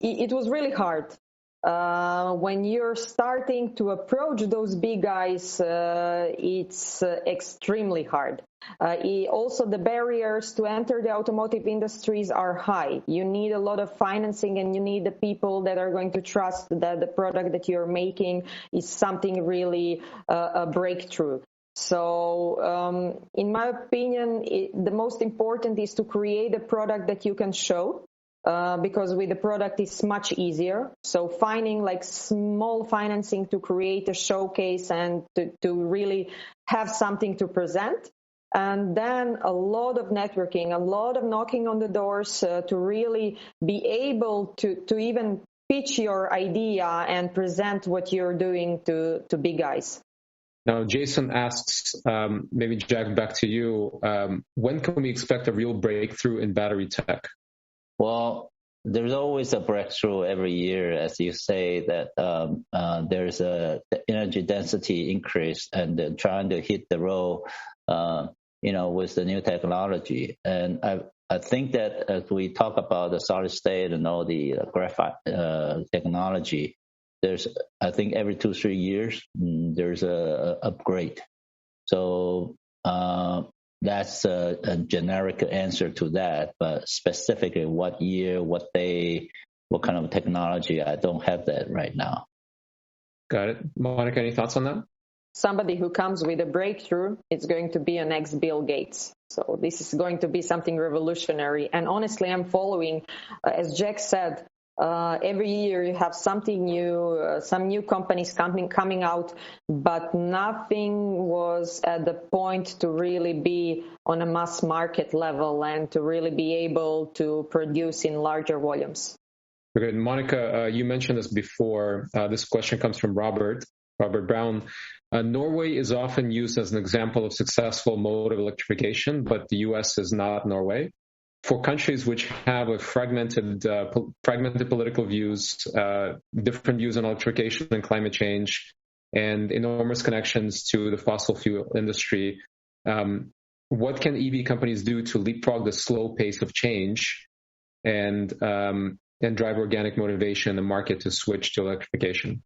It was really hard. When you're starting to approach those big guys, it's extremely hard. Also, the barriers to enter the automotive industries are high. You need a lot of financing, and you need the people that are going to trust that the product that you're making is something really a breakthrough. So, in my opinion, the most important is to create a product that you can show, because with the product it's much easier. So finding like small financing to create a showcase and to really have something to present. And then a lot of networking, a lot of knocking on the doors to really be able to even pitch your idea and present what you're doing to big guys. Now, Jason asks, maybe Jack, back to you. When can we expect a real breakthrough in battery tech? Well, there's always a breakthrough every year, as you say, that there's a energy density increase and trying to hit the road, with the new technology. And I think that as we talk about the solid state and all the graphite technology, I think every 2-3 years, there's a upgrade. So that's a generic answer to that, but specifically what year, what day, what kind of technology, I don't have that right now. Got it. Monika, any thoughts on that? Somebody who comes with a breakthrough, it's going to be an ex-Bill Gates. So this is going to be something revolutionary. And honestly, I'm following, as Jack said, Every year you have something new, some new companies coming out, but nothing was at the point to really be on a mass market level and to really be able to produce in larger volumes. Okay, Monika, you mentioned this before. This question comes from Robert Brown. Norway is often used as an example of successful mode of electrification, but the U.S. is not Norway. For countries which have a fragmented political views, different views on electrification and climate change, and enormous connections to the fossil fuel industry, what can EV companies do to leapfrog the slow pace of change and drive organic motivation in the market to switch to electrification?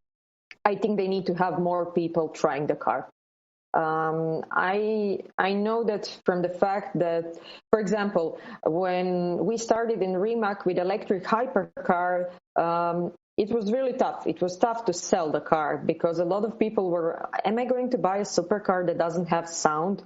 I think they need to have more people trying the car. I know that from the fact that, for example, when we started in Rimac with electric hypercar, it was really tough. It was tough to sell the car because a lot of people were, am I going to buy a supercar that doesn't have sound?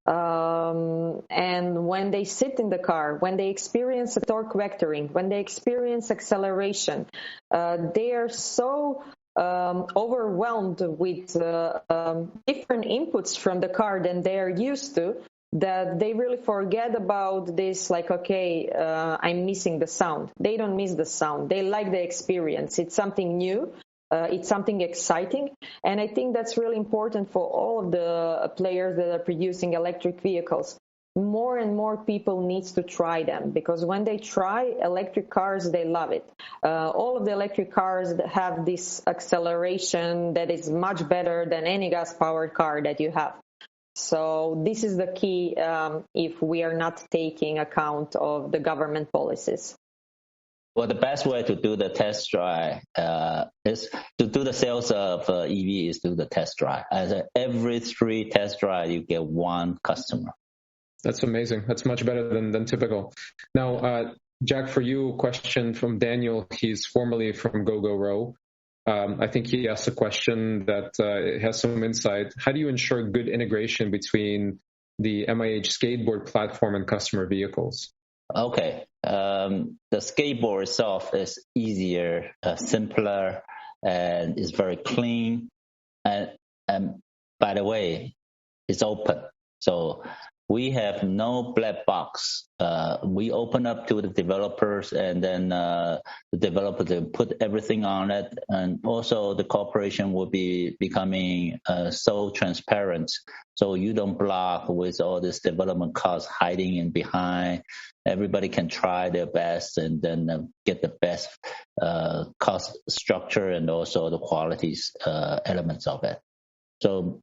And when they sit in the car, when they experience a torque vectoring, when they experience acceleration, they are so overwhelmed with different inputs from the car than they are used to, that they really forget about this, like, okay, I'm missing the sound. They don't miss the sound. They like the experience. It's something new. It's something exciting. And I think that's really important for all of the players that are producing electric vehicles. More and more people need to try them, because when they try electric cars, they love it. All of the electric cars have this acceleration that is much better than any gas-powered car that you have. So this is the key if we are not taking account of the government policies. Well, the best way to do the test drive is to do the sales of EV is do the test drive. Every 3 test drive, you get 1 customer. That's amazing. That's much better than typical. Now, Jack, for you, a question from Daniel. He's formerly from GoGoRo. I think he asked a question that has some insight. How do you ensure good integration between the MIH skateboard platform and customer vehicles? Okay. The skateboard itself is easier, simpler, and is very clean. And by the way, it's open. So we have no black box. We open up to the developers, and then the developers will put everything on it. And also the cooperation will be becoming so transparent. So you don't block with all this development costs hiding in behind. Everybody can try their best and then get the best cost structure and also the quality elements of it. So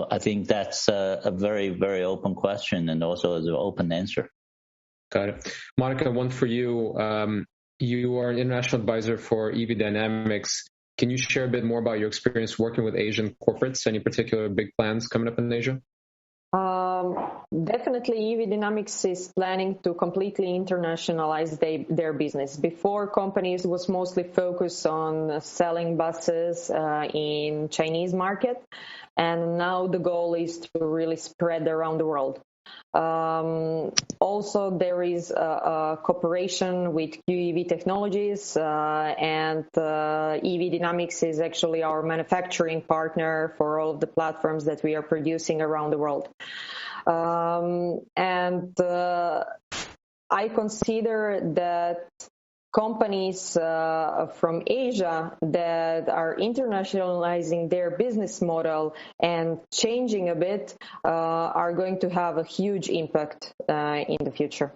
I think that's a very, very open question and also is an open answer. Got it. Monika, one for you. You are an international advisor for EV Dynamics. Can you share a bit more about your experience working with Asian corporates? Any particular big plans coming up in Asia? Definitely, EV Dynamics is planning to completely internationalize their business. Before, companies was mostly focused on selling buses in Chinese market, and now the goal is to really spread around the world. Also, there is a cooperation with QEV Technologies, and EV Dynamics is actually our manufacturing partner for all of the platforms that we are producing around the world. And I consider that companies from Asia that are internationalizing their business model and changing a bit are going to have a huge impact in the future.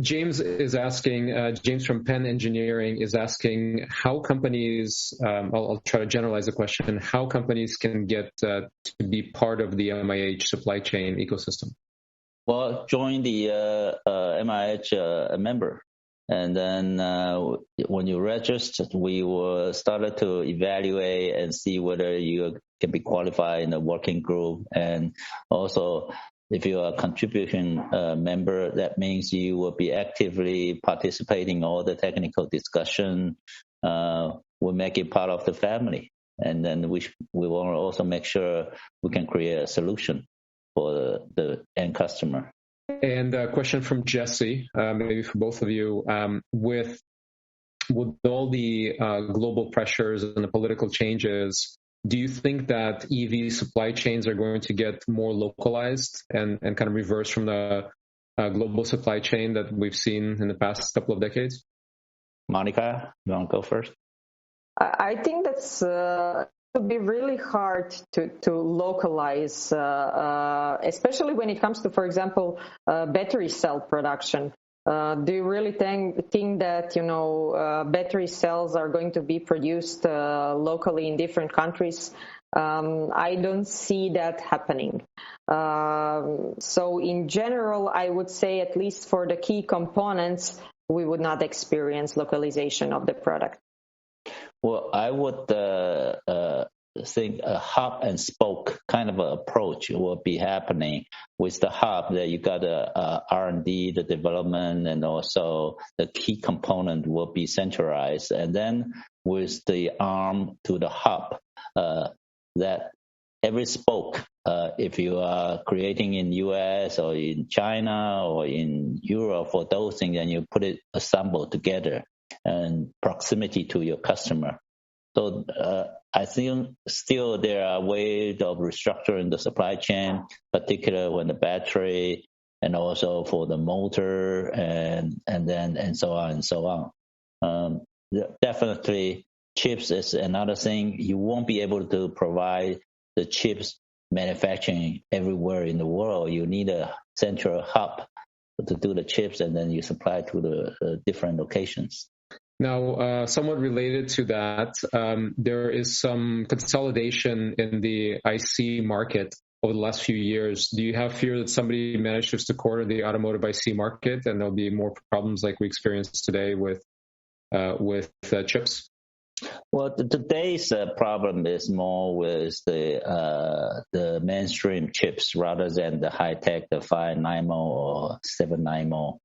James is asking, James from Penn Engineering is asking how companies, I'll try to generalize the question, how companies can get to be part of the MIH supply chain ecosystem. Well, join the MIH member. And then when you register, we will start to evaluate and see whether you can be qualified in the working group. And also, if you are a contribution member, that means you will be actively participating in all the technical discussion. We'll make it part of the family. And then we want to also make sure we can create a solution for the end customer. And a question from Jesse, maybe for both of you. With with all the global pressures and the political changes, do you think that EV supply chains are going to get more localized and kind of reverse from the global supply chain that we've seen in the past couple of decades? Monika, you want to go first? I think that's would be really hard to localize, especially when it comes to, for example, battery cell production. Do you really think that, battery cells are going to be produced locally in different countries? I don't see that happening. So in general, I would say, at least for the key components, we would not experience localization of the product. Well, I would think a hub and spoke kind of an approach will be happening. With the hub, that you got the R&D, the development, and also the key component will be centralized. And then with the arm to the hub, that every spoke, if you are creating in US or in China or in Europe for those things, and you put it assembled together and proximity to your customer. So I think still there are ways of restructuring the supply chain, particularly when the battery and also for the motor and so on and so on. Definitely chips is another thing. You won't be able to provide the chips manufacturing everywhere in the world. You need a central hub to do the chips, and then you supply to the different locations. Now, somewhat related to that, there is some consolidation in the IC market over the last few years. Do you have fear that somebody manages to corner the automotive IC market and there'll be more problems like we experienced today with chips? Well, today's problem is more with the mainstream chips rather than the high tech, the 5 nano or 7 nano.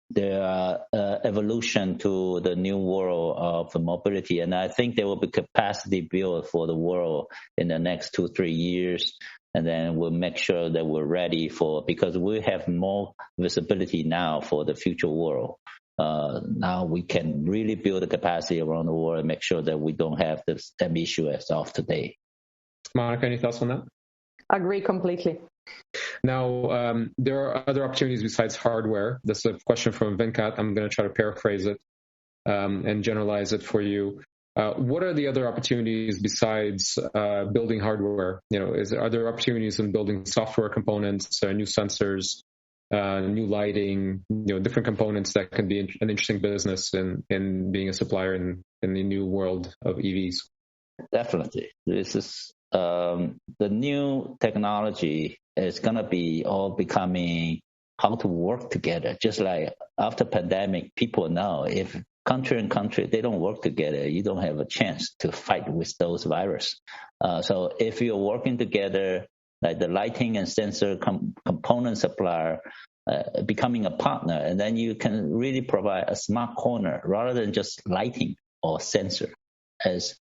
There are evolution to the new world of mobility, and I think there will be capacity built for the world in the next 2-3 years. And then we'll make sure that we're ready because we have more visibility now for the future world. Now we can really build the capacity around the world and make sure that we don't have the same issue as of today. Monika, any thoughts on that? Agree completely. Now, there are other opportunities besides hardware. This is a question from Venkat. I'm going to try to paraphrase it and generalize it for you. What are the other opportunities besides building hardware? Are there opportunities in building software components, new sensors, new lighting, different components that can be an interesting business in being a supplier in the new world of EVs? Definitely. This is the new technology is going to be all becoming how to work together. Just like after pandemic, people know if country and country, they don't work together, you don't have a chance to fight with those viruses. So if you're working together, like the lighting and sensor component supplier, becoming a partner, and then you can really provide a smart corner rather than just lighting or sensor, as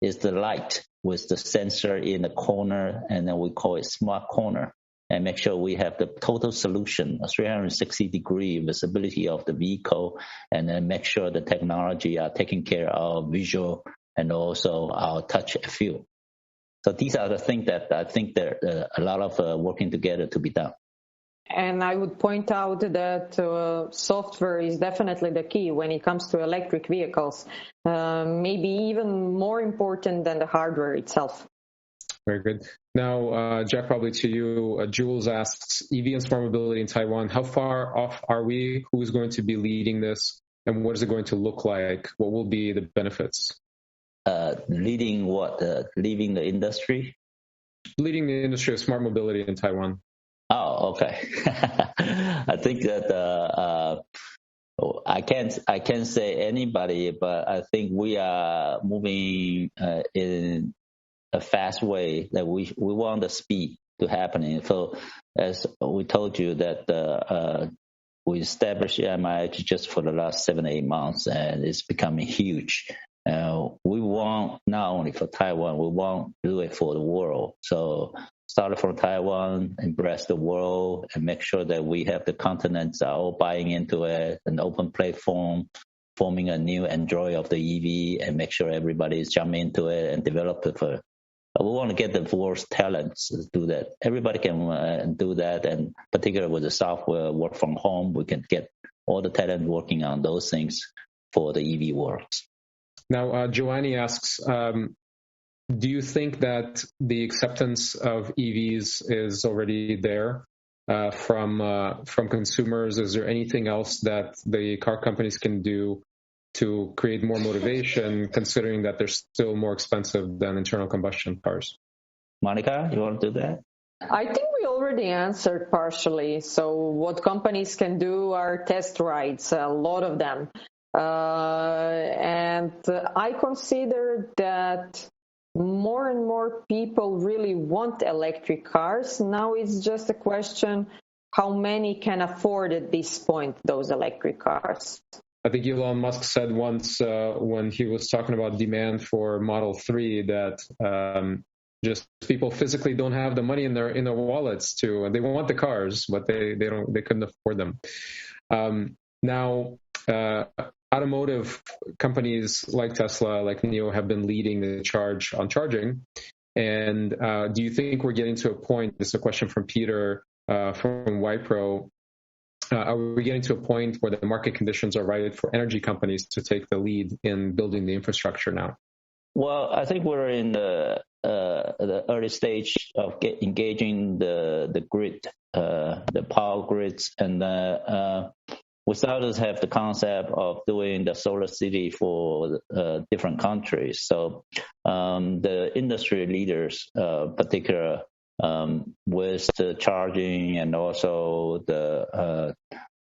is the light with the sensor in the corner, and then we call it smart corner, and make sure we have the total solution, a 360-degree visibility of the vehicle, and then make sure the technology are taking care of visual and also our touch and feel. So these are the things that I think there a lot of working together to be done. And I would point out that software is definitely the key when it comes to electric vehicles, maybe even more important than the hardware itself. Very good. Now, Jeff, probably to you, Jules asks, EV and smart mobility in Taiwan, how far off are we? Who is going to be leading this? And what is it going to look like? What will be the benefits? Leading what? Leading the industry? Leading the industry of smart mobility in Taiwan. Oh, okay. I think that I can't say anybody, but I think we are moving in a fast way that we want the speed to happening. So as we told you that we established MIH just for the last 7-8 months, and it's becoming huge. We want not only for Taiwan, we want to do it for the world. So started from Taiwan, embrace the world, and make sure that we have the continents are all buying into it, an open platform forming a new Android of the EV and make sure everybody is jumping into it and develop it for. We want to get the world's talents to do that. Everybody can do that, and particularly with the software work from home, we can get all the talent working on those things for the EV worlds. Now, Joanny asks, do you think that the acceptance of EVs is already there from consumers? Is there anything else that the car companies can do to create more motivation, considering that they're still more expensive than internal combustion cars? Monika, you want to do that? I think we already answered partially. So what companies can do are test rides, a lot of them. And I consider that more and more people really want electric cars. Now it's just a question how many can afford at this point those electric cars. I think Elon Musk said once when he was talking about demand for Model 3 that just people physically don't have the money in their wallets to. They want the cars, but they couldn't afford them. Now, automotive companies like Tesla, like NIO, have been leading the charge on charging. And do you think we're getting to a point? This is a question from Peter from YPro. Are we getting to a point where the market conditions are right for energy companies to take the lead in building the infrastructure now? Well, I think we're in the early stage of engaging the grid, the power grids, and we started to have the concept of doing the solar city for different countries. So the industry leaders, particular with the charging and also the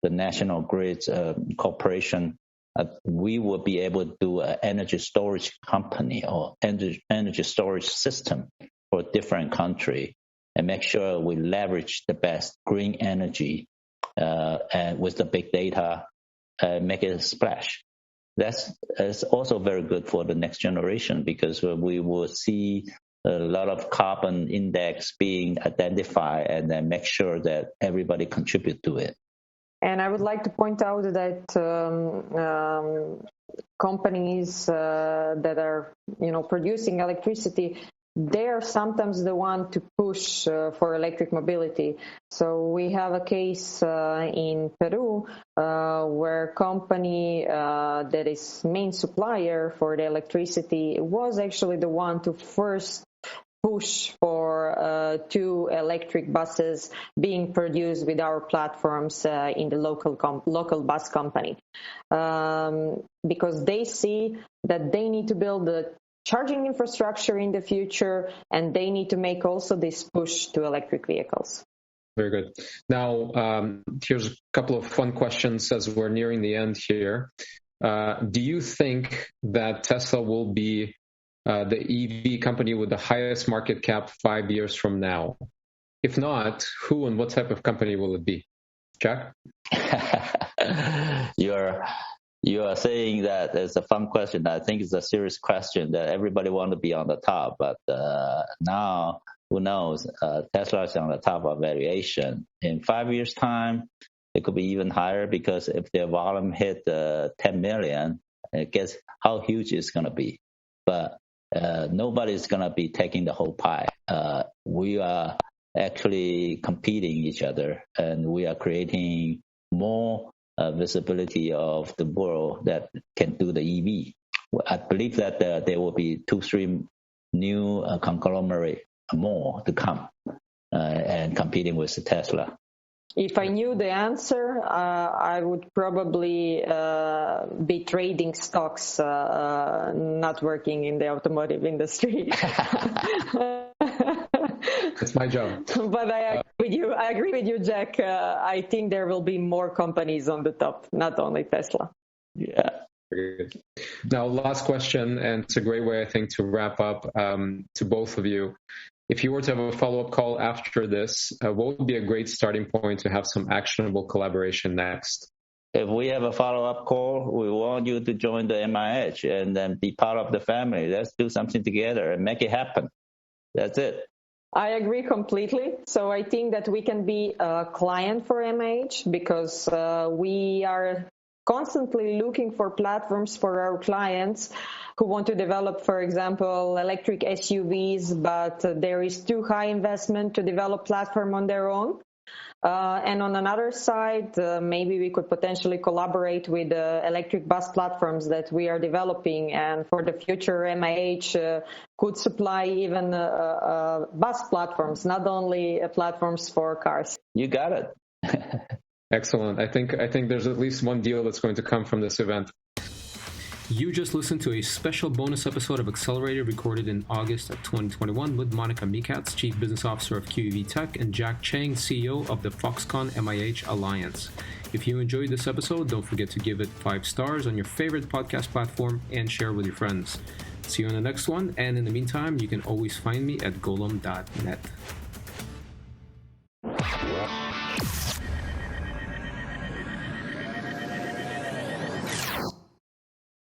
national grids corporation, we will be able to do an energy storage company or energy storage system for a different country and make sure we leverage the best green energy and with the big data, make it a splash. That's also very good for the next generation because we will see a lot of carbon index being identified and then make sure that everybody contribute to it. And I would like to point out that companies that are, producing electricity, they are sometimes the one to push for electric mobility. So we have a case in Peru where a company that is main supplier for the electricity was actually the one to first push for 2 electric buses being produced with our platforms in the local bus company, because they see that they need to build the charging infrastructure in the future, and they need to make also this push to electric vehicles. Very good. Now, here's a couple of fun questions as we're nearing the end here. Do you think that Tesla will be the EV company with the highest market cap 5 years from now? If not, who and what type of company will it be? Jack? You are saying that it's a fun question. I think it's a serious question that everybody wants to be on the top. But now, who knows? Tesla is on the top of valuation. In 5 years' time, it could be even higher because if their volume hit 10 million, guess how huge it's going to be. But nobody's going to be taking the whole pie. We are actually competing each other, and we are creating more visibility of the world that can do the EV. I believe that there will be 2-3 new conglomerate more to come and competing with Tesla. If I knew the answer, I would probably be trading stocks, not working in the automotive industry. It's my job. But I agree with you, Jack. I think there will be more companies on the top, not only Tesla. Yeah. Very good. Now, last question, and it's a great way, I think, to wrap up to both of you. If you were to have a follow-up call after this, what would be a great starting point to have some actionable collaboration next? If we have a follow-up call, we want you to join the MIH and then be part of the family. Let's do something together and make it happen. That's it. I agree completely. So I think that we can be a client for MIH because we are constantly looking for platforms for our clients who want to develop, for example, electric SUVs, but there is too high investment to develop platform on their own. And on another side, maybe we could potentially collaborate with electric bus platforms that we are developing. And for the future, MIH could supply even bus platforms, not only platforms for cars. You got it. Excellent. I think there's at least one deal that's going to come from this event. You just listened to a special bonus episode of Accelerated recorded in August of 2021 with Monika Mikac, Chief Business Officer of QEV Tech, and Cheng, CEO of the Foxconn MIH Alliance. If you enjoyed this episode, don't forget to give it 5 stars on your favorite podcast platform and share with your friends. See you on the next one, and in the meantime, you can always find me at golomb.net.